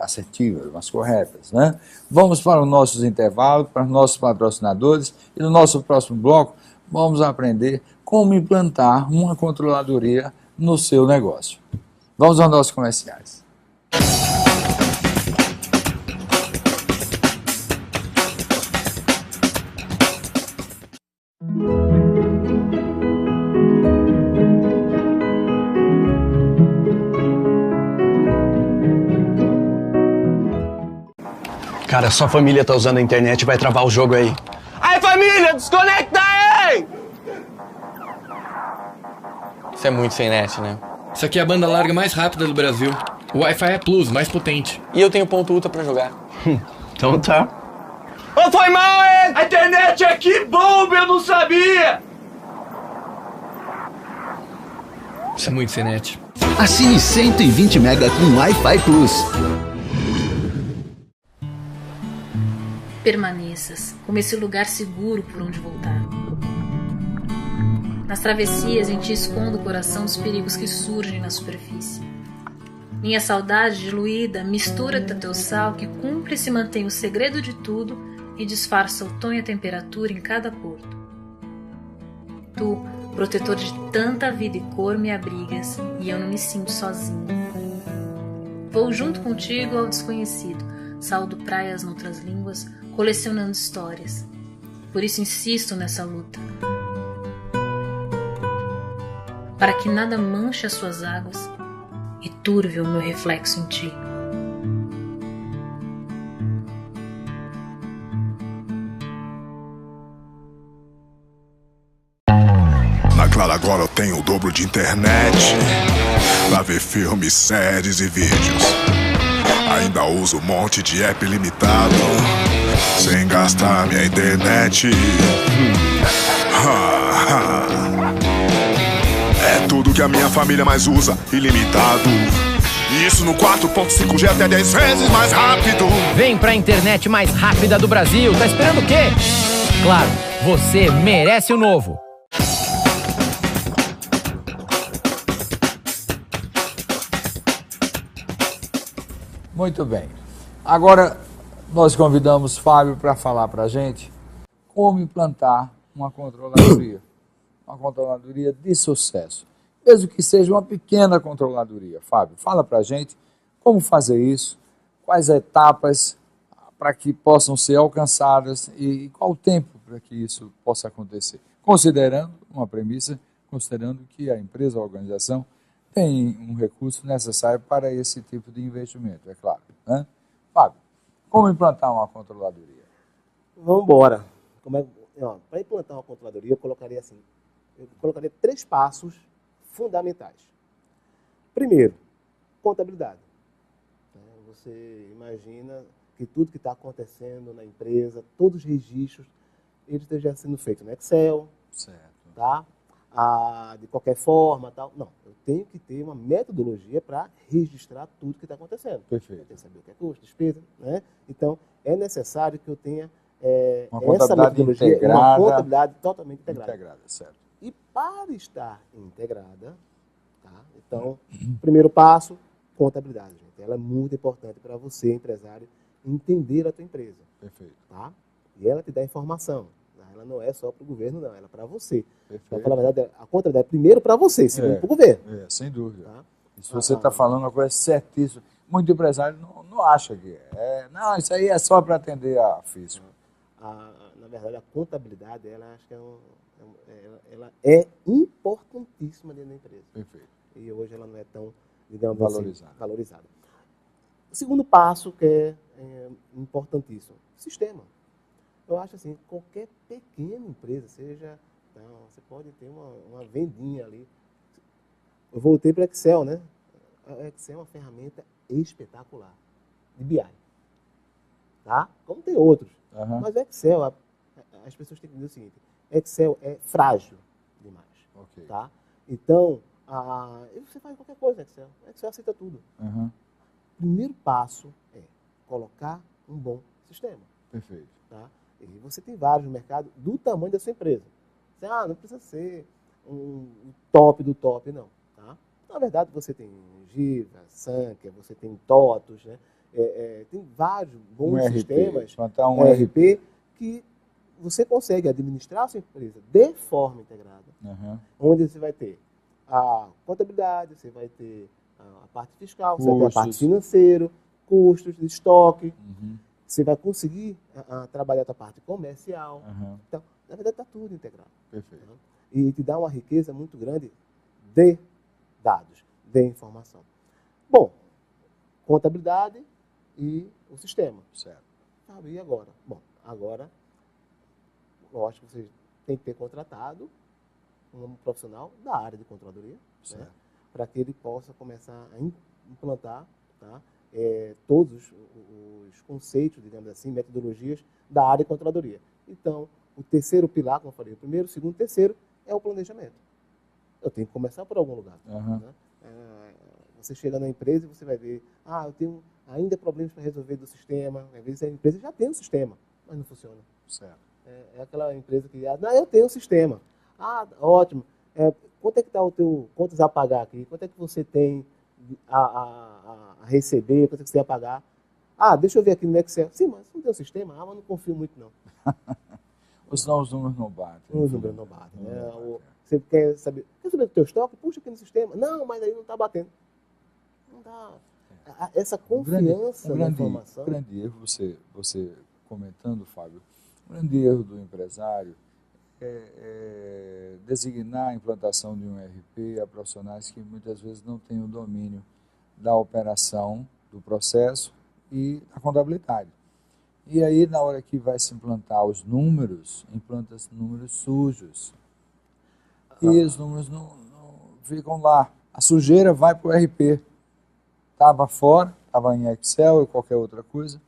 assertivas, mais corretas, né? Vamos para os nossos intervalos, para os nossos patrocinadores, e no nosso próximo bloco vamos aprender como implantar uma controladoria no seu negócio. Vamos aos nossos comerciais. Cara, sua família tá usando a internet e vai travar o jogo aí. Aí, família, desconecta aí! Isso é muito sem net, né? Isso aqui é a banda larga mais rápida do Brasil. O Wi-Fi é Plus, mais potente. E eu tenho ponto ultra pra jogar. Então tá. Ô, Ô, foi mal, hein? A internet aqui bomba, eu não sabia! Isso é muito sem net. Assine 120 mega com Wi-Fi Plus. Permaneças, como esse lugar seguro por onde voltar. Nas travessias, em ti escondo o coração os perigos que surgem na superfície. Minha saudade diluída mistura-te a teu sal que cumpre e se mantém o segredo de tudo e disfarça o tom e a temperatura em cada porto. Tu, protetor de tanta vida e cor, me abrigas e eu não me sinto sozinho. Vou junto contigo ao desconhecido, saúdo praias noutras línguas, colecionando histórias. Por isso insisto nessa luta. Para que nada manche as suas águas e turve o meu reflexo em ti. Na Claro agora eu tenho o dobro de internet pra ver filmes, séries e vídeos. Ainda uso um monte de app limitado sem gastar minha internet. É tudo que a minha família mais usa, ilimitado. E isso no 4.5G até 10 vezes mais rápido. Vem pra internet mais rápida do Brasil. Tá esperando o quê? Claro, você merece o novo. Muito bem. Agora nós convidamos Fábio para falar para a gente como implantar uma controladoria. Uma controladoria de sucesso. Mesmo que seja uma pequena controladoria. Fábio, fala para a gente como fazer isso, quais etapas para que possam ser alcançadas e qual o tempo para que isso possa acontecer. Considerando uma premissa, considerando que a empresa, a organização, tem um recurso necessário para esse tipo de investimento, é claro. Né? Fábio, como implantar uma controladoria? Vamos embora. Para implantar uma controladoria, eu colocaria 3 passos fundamentais. Primeiro, contabilidade. Você imagina que tudo que está acontecendo na empresa, todos os registros, eles estejam sendo feitos no Excel, certo. Tá? De qualquer forma, tal. Não, eu tenho que ter uma metodologia para registrar tudo que está acontecendo. Perfeito. Eu tenho que saber o que é custo, despesa, né? Então, é necessário que eu tenha essa metodologia, integrada, uma contabilidade totalmente integrada. Integrada, certo. E para estar integrada, tá? Então, primeiro passo, contabilidade, gente. Ela é muito importante para você, empresário, entender a tua empresa. Perfeito. Tá? E ela te dá informação. Ela não é só para o governo, não. Ela é para você. Perfeito. Então, na verdade, a contabilidade é primeiro para você, segundo para o governo. Sem dúvida. Tá? E se você está falando uma coisa certíssima, muito empresário não acha que é. Não, isso aí é só para atender a fisco. Na verdade, a contabilidade, ela acho que ela é importantíssima dentro da empresa. Perfeito. E hoje ela não é tão, digamos valorizada. Assim, valorizada. O segundo passo, que é importantíssimo, sistema. Eu acho assim, qualquer pequena empresa, seja, você pode ter uma vendinha ali. Eu voltei para o Excel, né? O Excel é uma ferramenta espetacular, de BI. Tá? Como tem outros. Uhum. Mas o Excel, as pessoas têm que entender o seguinte, Excel é frágil demais. Okay. Tá? Então, você faz qualquer coisa no Excel. O Excel aceita tudo. Uhum. O primeiro passo é colocar um bom sistema. Perfeito. Tá? E você tem vários no mercado do tamanho da sua empresa. Você, não precisa ser um top do top, não. Tá? Na verdade, você tem Giva, Sanker, você tem TOTUS, né? Tem vários bons sistemas, ERP, que você consegue administrar a sua empresa de forma integrada. Uhum. Onde você vai ter a contabilidade, você vai ter a parte fiscal, você vai ter a parte financeira, custos de estoque. Uhum. Você vai conseguir trabalhar a tua parte comercial. Uhum. Então, na verdade, está tudo integrado. Perfeito. Tá? E te dá uma riqueza muito grande de dados, de informação. Bom, contabilidade e o sistema. Certo. E agora? Bom, agora, eu acho que você tem que ter contratado um profissional da área de controladoria, né, para que ele possa começar a implantar, tá, todos os conceitos, digamos assim, metodologias da área de controladoria. Então, o terceiro pilar, como eu falei, o primeiro, o segundo, o terceiro é o planejamento. Eu tenho que começar por algum lugar. Uhum. Né? Você chega na empresa e você vai ver, eu tenho ainda problemas para resolver do sistema. Às vezes a empresa já tem um sistema, mas não funciona. Certo. É aquela empresa que, eu tenho um sistema. Ótimo. Quanto é que está o teu contas a pagar aqui? Quanto é que você tem a receber? Quanto é que você tem a pagar? Deixa eu ver aqui no Excel. Sim, mas não tem um sistema? Mas não confio muito, não. Os números não batem. Os números não batem. Você quer saber do teu estoque? Puxa aqui no sistema. Não, mas aí não está batendo. Não dá. Essa confiança na informação. Um grande erro, você comentando, Fábio, um grande erro do empresário é designar a implantação de um ERP a profissionais que muitas vezes não têm o domínio da operação, do processo e da contabilidade. E aí, na hora que vai se implantar os números, implanta-se números sujos. E os números não ficam lá. A sujeira vai para o ERP. Estava fora, estava em Excel ou qualquer outra coisa,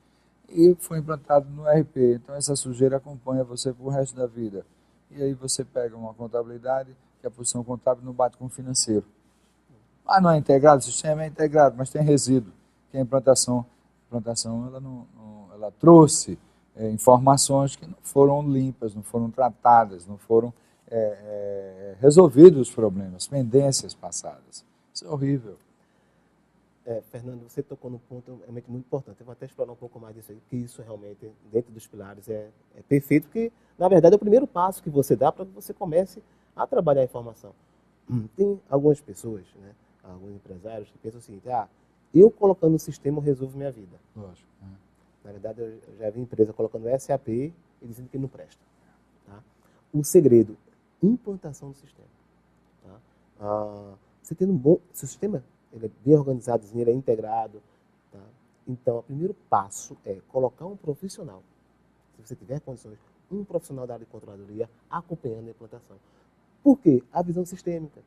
e foi implantado no ERP. Então, essa sujeira acompanha você para o resto da vida. E aí você pega uma contabilidade, que a posição contábil não bate com o financeiro. Não é integrado, o sistema é integrado, mas tem resíduo, que a implantação ela trouxe informações que não foram limpas, não foram tratadas, não foram resolvidos os problemas, pendências passadas. Isso é horrível. Fernando, você tocou num ponto realmente muito importante. Eu vou até explorar um pouco mais disso aí, que isso realmente, dentro dos pilares, é perfeito, porque, na verdade, é o primeiro passo que você dá para que você comece a trabalhar a informação. Tem algumas pessoas, né, alguns empresários, que pensam o seguinte, eu colocando o sistema eu resolvo minha vida. Lógico. Na verdade, eu já vi empresa colocando SAP e dizendo que não presta. Tá? O segredo, implantação do sistema. Tá? Você tendo um bom sistema, ele é bem organizado, ele é integrado. Tá? Então, o primeiro passo é colocar um profissional, se você tiver condições, um profissional da área de controladoria acompanhando a implantação. Por quê? A visão sistêmica.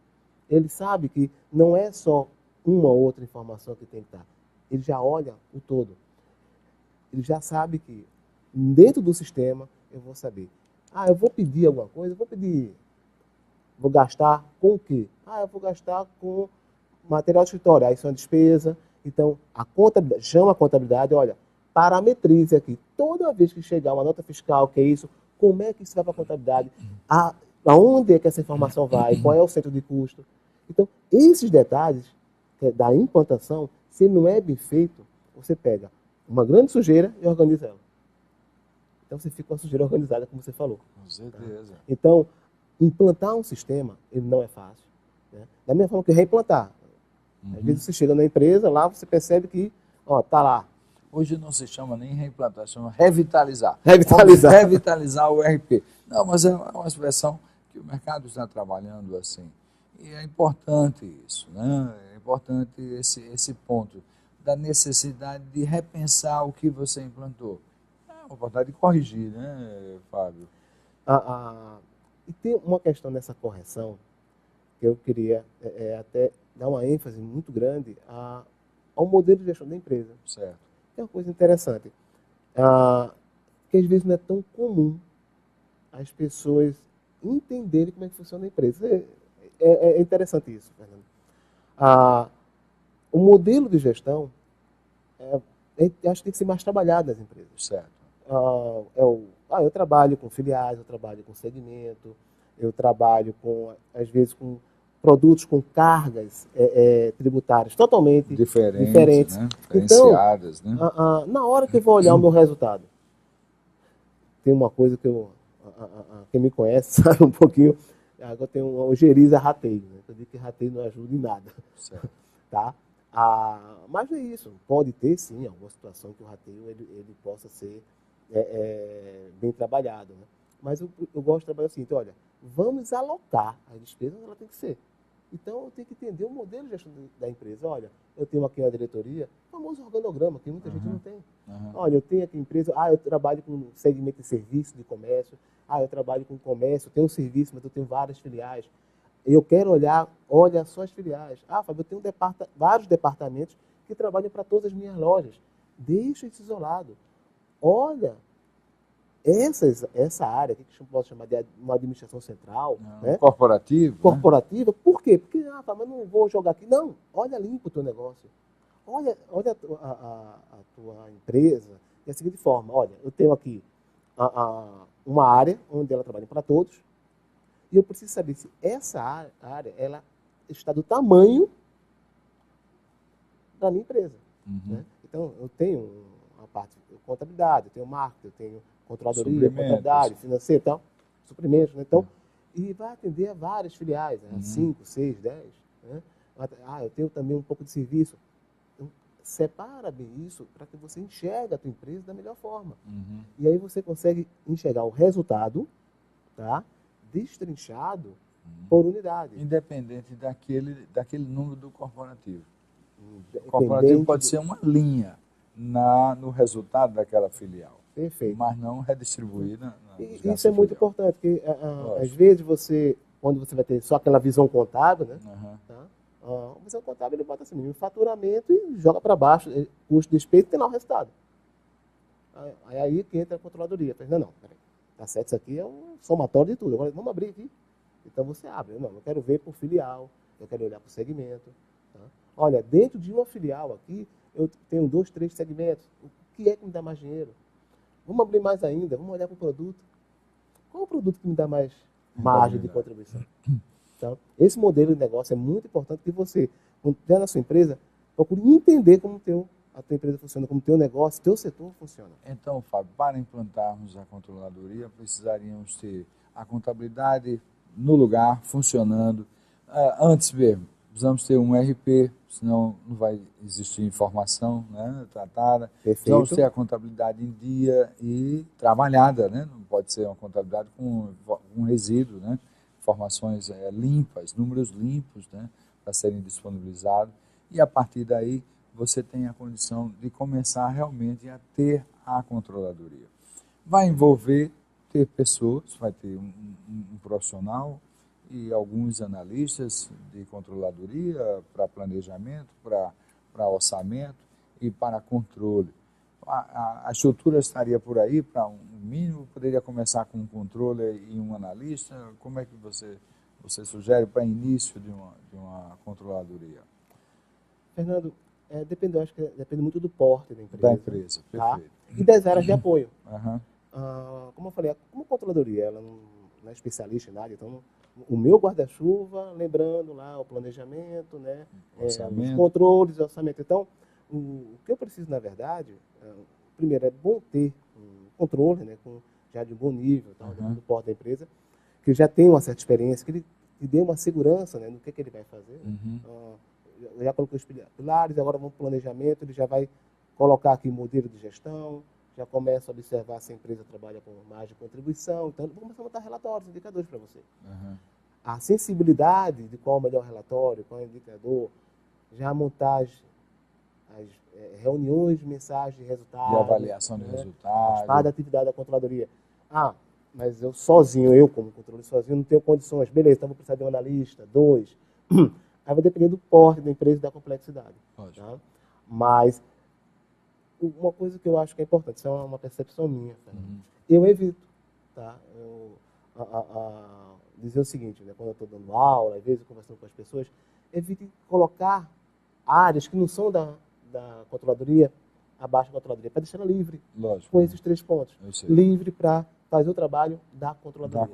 Ele sabe que não é só uma ou outra informação que tem que estar. Ele já olha o todo. Ele já sabe que dentro do sistema eu vou saber. Eu vou pedir alguma coisa, vou gastar com o quê? Eu vou gastar com material de escritório, aí isso é uma despesa. Então, chama a contabilidade, olha, parametrize aqui. Toda vez que chegar uma nota fiscal, que é isso, como é que isso vai para a contabilidade? Aonde é que essa informação vai? Qual é o centro de custo? Então, esses detalhes da implantação, se não é bem feito, você pega uma grande sujeira e organiza ela. Então, você fica com a sujeira organizada, como você falou. Com certeza. Tá? Então, implantar um sistema, ele não é fácil. Né? Da mesma forma que reimplantar. Às vezes você chega na empresa, lá você percebe que, tá lá. Hoje não se chama nem reimplantar, chama revitalizar. Revitalizar o ERP. Não, mas é uma expressão que o mercado está trabalhando assim. E é importante isso, né? É importante esse ponto da necessidade de repensar o que você implantou. É uma oportunidade de corrigir, né, Fábio? E tem uma questão nessa correção que eu queria até dar uma ênfase muito grande ao modelo de gestão da empresa. Certo. É uma coisa interessante, que às vezes não é tão comum as pessoas entenderem como é que funciona a empresa. É interessante isso, Fernando. O modelo de gestão, acho que tem que ser mais trabalhado nas empresas. Certo. Eu trabalho com filiais, eu trabalho com segmento, eu trabalho às vezes com produtos com cargas tributárias totalmente diferentes. Né? Diferenciadas. Então, né? Na hora que eu vou olhar o meu resultado, tem uma coisa que quem me conhece sabe um pouquinho, agora tem um geriza rateio, né? Eu digo que rateio não ajuda em nada. Certo. Tá? Mas não é isso, pode ter sim alguma situação que o rateio ele possa ser bem trabalhado. Né? Mas eu gosto de trabalhar assim, então, olha, vamos alocar as despesas onde ela tem que ser. Então, eu tenho que entender o modelo de gestão da empresa. Olha, eu tenho aqui uma diretoria, o famoso organograma, que muita gente não tem. Olha, eu tenho aqui empresa, eu trabalho com segmento de serviço, de comércio, eu trabalho com comércio, eu tenho um serviço, mas eu tenho várias filiais. Eu quero olha só as filiais. Fábio, eu tenho vários departamentos que trabalham para todas as minhas lojas. Deixa isso isolado. Olha, essa área que eu posso chamar de uma administração central, né? Corporativa, por quê? Porque, mas não vou jogar aqui. Não, olha limpo o teu negócio. Olha a tua empresa da seguinte forma. Olha, eu tenho aqui uma área onde ela trabalha para todos e eu preciso saber se essa área ela está do tamanho da minha empresa. Né? Então, eu tenho a parte de contabilidade, eu tenho marketing, eu tenho controladoria, contabilidade, financeira e tal, suprimentos, né? Então, e vai atender a várias filiais, né? 5, 6, 10. Né? Eu tenho também um pouco de serviço. Então, separa bem isso para que você enxergue a tua empresa da melhor forma. E aí você consegue enxergar o resultado, tá? Destrinchado por unidade. Independente daquele número do corporativo. O corporativo pode ser uma linha no resultado daquela filial. Perfeito. Mas não redistribuída. Isso é muito importante, porque às vezes quando você vai ter só aquela visão contábil, né? Tá? A visão contábil ele bota assim, no faturamento e joga para baixo, custo, despesa e tem lá o resultado. Aí que entra a controladoria. Não, peraí. Tá certo, isso aqui é um somatório de tudo. Agora vamos abrir aqui. Então você abre. Não, eu quero ver por filial, eu quero olhar por segmento. Tá? Olha, dentro de uma filial aqui, eu tenho 2, 3 segmentos. O que é que me dá mais dinheiro? Vamos abrir mais ainda, vamos olhar para o produto. Qual é o produto que me dá mais margem de contribuição? Então, esse modelo de negócio é muito importante que você, quando tiver na sua empresa, procure entender como a tua empresa funciona, como o teu negócio, o teu setor funciona. Então, Fábio, para implantarmos a controladoria, precisaríamos ter a contabilidade no lugar, funcionando. Antes mesmo, precisamos ter um RP, senão não vai existir informação, né, tratada. Perfeito. Precisamos ter a contabilidade em dia e trabalhada, né? Não pode ser uma contabilidade com resíduo, né? Informações limpas, números limpos, né, para serem disponibilizados. E a partir daí você tem a condição de começar realmente a ter a controladoria. Vai envolver ter pessoas, vai ter um profissional e alguns analistas de controladoria para planejamento, para orçamento e para controle. A estrutura estaria por aí para um mínimo, poderia começar com um controle e um analista. Como é que você sugere para início de uma controladoria? Fernando, eu acho que depende muito do porte da empresa. Da empresa, perfeito. Tá? E das áreas de apoio. Como eu falei, como controladoria, ela não é especialista em nada, então o meu guarda-chuva, lembrando lá o planejamento, né, os controles, o orçamento. Então, o que eu preciso, na verdade, primeiro, é bom ter um controle, né, já de um bom nível, tá, do porte da empresa, que já tem uma certa experiência, que ele dê uma segurança, né, no que ele vai fazer. Eu já coloquei os pilares, agora vamos para o planejamento, ele já vai colocar aqui modelo de gestão, já começa a observar se a empresa trabalha com margem de contribuição, então vamos começar a montar relatórios, indicadores para você. A sensibilidade de qual é o melhor relatório, qual é o indicador, já montar as reuniões mensais de resultados. De avaliação de resultados. Parte da atividade da controladoria. Mas eu como controle sozinho, não tenho condições. Beleza, então vou precisar de um analista, 2. Aí vai depender do porte da empresa e da complexidade. Tá? Mas uma coisa que eu acho que é importante, isso é uma percepção minha. Eu evito, tá? Dizer o seguinte, né? Quando eu estou dando aula, às vezes conversando com as pessoas, evite colocar áreas que não são da controladoria abaixo da controladoria, para deixar ela livre. Lógico. Com esses 3 pontos. Livre para fazer o trabalho da controladoria.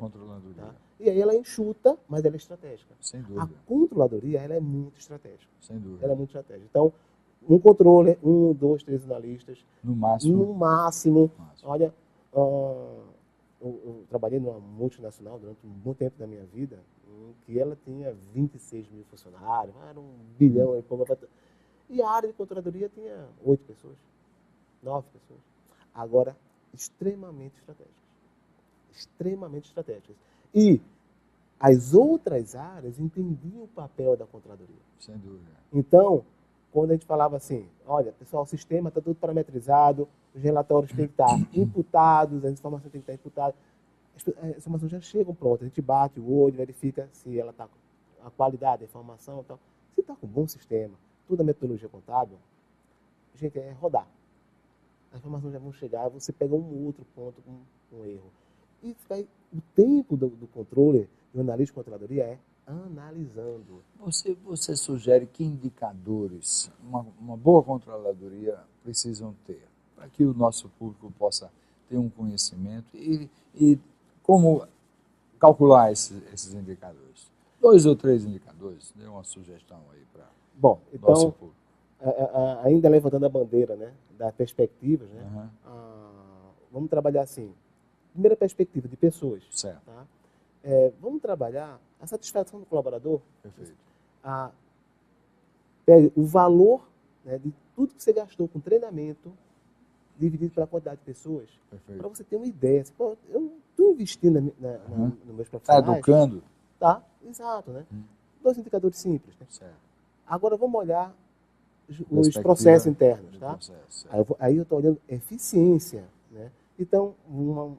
Tá? E aí ela é enxuta, mas ela é estratégica. Sem dúvida. A controladoria, ela é muito estratégica. Sem dúvida. Ela é muito estratégica. Então, um controle, 1, 2, 3 analistas. No máximo. Olha, eu trabalhei numa multinacional durante um bom tempo da minha vida, em que ela tinha 26 mil funcionários, era 1 bilhão e pouco. E a área de controladoria tinha 8 pessoas, 9 pessoas. Agora, extremamente estratégicas. Extremamente estratégicas. E as outras áreas entendiam o papel da controladoria. Sem dúvida. Então, quando a gente falava assim, olha, pessoal, o sistema está tudo parametrizado, os relatórios têm que estar imputados, as informações têm que estar imputadas, as informações já chegam prontas, a gente bate o olho, verifica se ela está a qualidade da informação e tal. Se está com um bom sistema, toda a metodologia contábil, gente, é rodar. As informações já vão chegar, você pega um outro ponto com um erro. E o tempo do controle, do analista de controladoria é analisando. Você sugere que indicadores uma boa controladoria precisam ter para que o nosso público possa ter um conhecimento e como calcular esses indicadores? 2 ou 3 indicadores, dê uma sugestão aí para Bom, então, nosso público. Ainda levantando a bandeira, né, das perspectivas, né, vamos trabalhar assim. Primeira perspectiva, de pessoas. Certo. Tá? Vamos trabalhar a satisfação do colaborador. Perfeito. Pegue o valor, né, de tudo que você gastou com treinamento, dividido pela quantidade de pessoas, para você ter uma ideia. Assim, pô, eu estou investindo nos meus profissionais. Está educando? Tá, exato. Né? 2 indicadores simples. Né? Certo. Agora vamos olhar os processos internos. Tá? Processo, aí eu estou olhando eficiência. Né? Então, um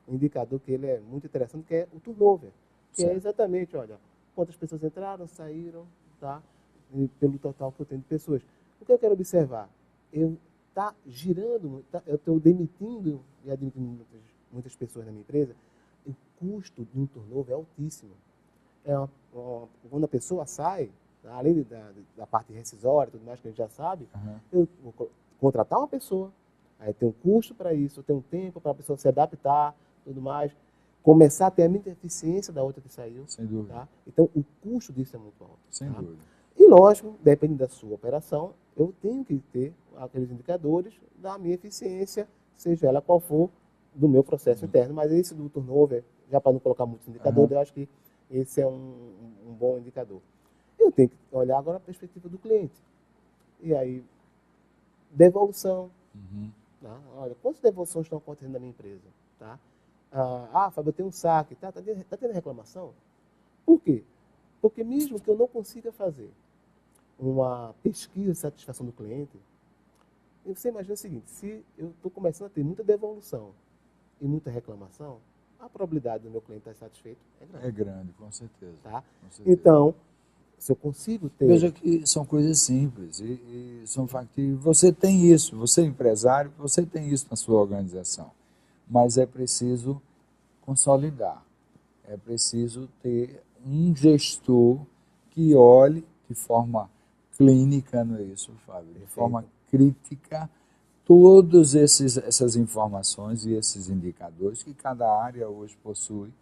indicador que ele é muito interessante, que é o turnover. Que é exatamente, olha, quantas pessoas entraram, saíram, tá? E pelo total que eu tenho de pessoas. O que eu quero observar? Eu estou demitindo e admitindo muitas pessoas na minha empresa, o custo de um turnover é altíssimo. Quando a pessoa sai, além da parte rescisória e tudo mais que a gente já sabe, eu vou contratar uma pessoa, aí tem um custo para isso, tem um tempo para a pessoa se adaptar, tudo mais, começar a ter a mesma eficiência da outra que saiu. Sem dúvida. Tá? Então, o custo disso é muito alto. Sem dúvida. E, lógico, depende da sua operação, eu tenho que ter aqueles indicadores da minha eficiência, seja ela qual for, do meu processo interno. Mas esse do turnover, já para não colocar muitos indicadores, eu acho que esse é um bom indicador. Eu tenho que olhar agora a perspectiva do cliente. E aí, devolução. Tá? Olha, quantas devoluções estão acontecendo na minha empresa? Tá? Fábio, eu tenho um saque. Tá tendo reclamação? Por quê? Porque mesmo que eu não consiga fazer uma pesquisa de satisfação do cliente, você imagina o seguinte, se eu estou começando a ter muita devolução e muita reclamação, a probabilidade do meu cliente estar satisfeito é grande. É grande, com certeza. Tá? Com certeza. Então, se eu consigo ter... Veja que são coisas simples e são factíveis. Você tem isso, você é empresário, você tem isso na sua organização. Mas é preciso consolidar. É preciso ter um gestor que olhe de forma clínica, não é isso, Fábio? De forma crítica, todas essas informações e esses indicadores que cada área hoje possui,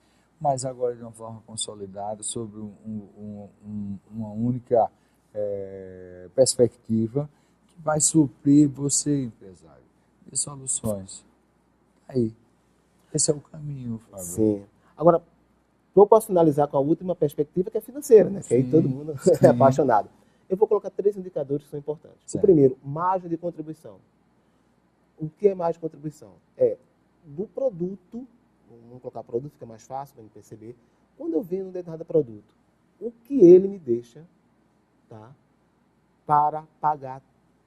mas agora de uma forma consolidada, sobre uma única perspectiva que vai suprir você, empresário, de soluções. Aí, esse é o caminho, Fábio. Sim. Agora, eu posso finalizar com a última perspectiva, que é financeira, né? Que aí todo mundo é apaixonado. Eu vou colocar 3 indicadores que são importantes. Certo. O primeiro, margem de contribuição. O que é margem de contribuição? É do produto, vamos colocar produto, fica mais fácil para me perceber. Quando eu vendo um determinado produto, o que ele me deixa, tá, para pagar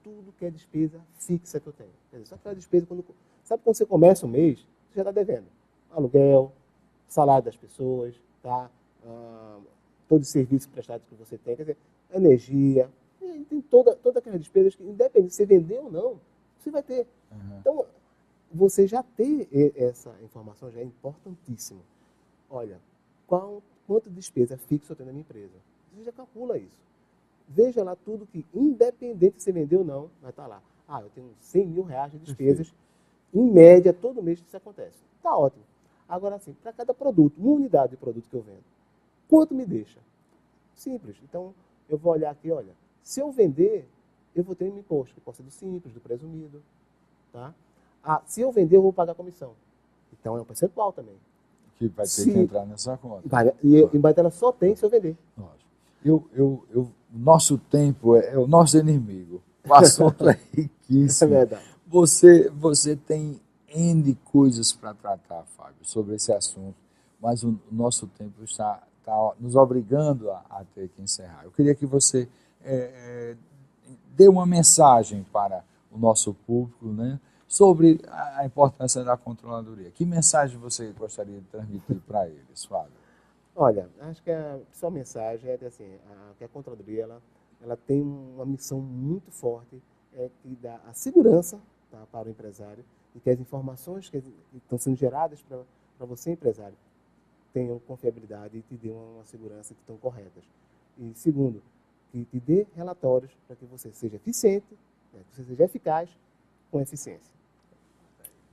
tudo que é despesa fixa que eu tenho. Quer dizer, só aquela despesa, sabe quando você começa o mês, você já está devendo aluguel, salário das pessoas, tá? Todos os serviços prestados que você tem, quer dizer, energia, tem todas aquelas despesas que, independente se você vender ou não, você vai ter. Então, você já ter essa informação já é importantíssimo. Olha, quanto de despesa fixa eu tenho na minha empresa? Você já calcula isso. Veja lá tudo que, independente se você vender ou não, vai estar lá. Eu tenho 100 mil reais de despesas, em média, todo mês que isso acontece. Está ótimo. Agora, assim, para cada produto, uma unidade de produto que eu vendo, quanto me deixa? Simples. Então, eu vou olhar aqui, olha, se eu vender, eu vou ter um imposto, que pode ser do simples, do presumido. Tá? Se eu vender, eu vou pagar comissão. Então, é um percentual também. Que vai ter que entrar nessa conta. Mas ela só tem se eu vender. O nosso tempo é o nosso inimigo. O assunto é riquíssimo. É verdade. Você tem N coisas para tratar, Fábio, sobre esse assunto, mas o nosso tempo está nos obrigando a ter que encerrar. Eu queria que você dê uma mensagem para o nosso público, né, sobre a importância da controladoria. Que mensagem você gostaria de transmitir para eles, Fábio? Olha, acho que a principal mensagem é que a controladoria ela tem uma missão muito forte, é que dá a segurança, tá, para o empresário e que as informações que estão sendo geradas para você, empresário, tenham confiabilidade e te dê uma segurança que estão corretas. E segundo, que te dê relatórios para que você seja eficiente, né, que você seja eficaz com eficiência.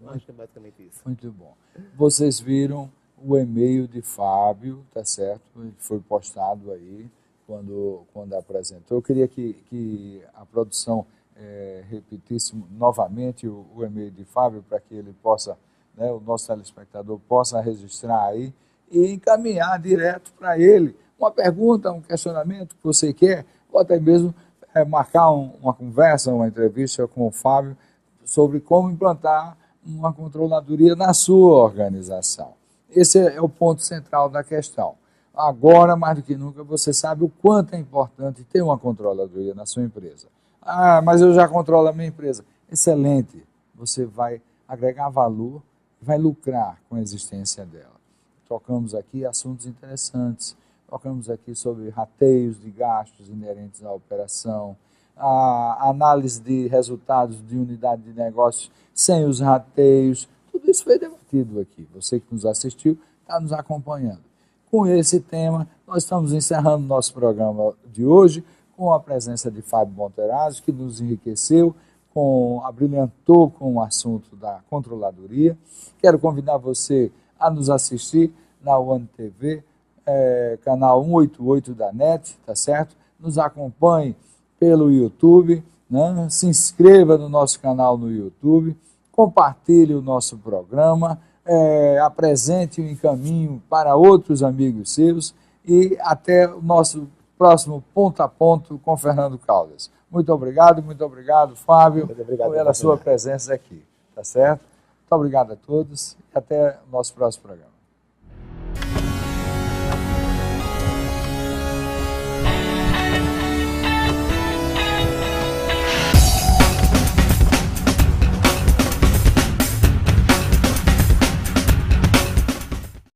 Eu acho que é basicamente isso. Muito bom. Vocês viram o e-mail de Fábio, tá certo? Ele foi postado aí quando apresentou. Eu queria que a produção repetisse novamente o e-mail de Fábio para que ele possa, né, o nosso telespectador possa registrar aí e encaminhar direto para ele uma pergunta, um questionamento que você quer, ou até mesmo marcar uma conversa, uma entrevista com o Fábio sobre como implantar uma controladoria na sua organização. Esse é o ponto central da questão. Agora, mais do que nunca, você sabe o quanto é importante ter uma controladoria na sua empresa. Ah, mas eu já controlo a minha empresa. Excelente. Você vai agregar valor, vai lucrar com a existência dela. Tocamos aqui assuntos interessantes. Tocamos aqui sobre rateios de gastos inerentes à operação, a análise de resultados de unidade de negócios sem os rateios. Tudo isso foi debatido aqui. Você que nos assistiu está nos acompanhando. Com esse tema, nós estamos encerrando nosso programa de hoje com a presença de Fábio Monterazzo, que nos enriqueceu, abrilhantou com o assunto da controladoria. Quero convidar você a nos assistir na One TV, canal 188 da NET, tá certo? Nos acompanhe pelo YouTube, né? Se inscreva no nosso canal no YouTube, compartilhe o nosso programa, apresente o encaminho para outros amigos seus e até o nosso próximo Ponto a Ponto com Fernando Caldas. Muito obrigado, Fábio, pela sua presença aqui, tá certo? Muito obrigado a todos e até o nosso próximo programa.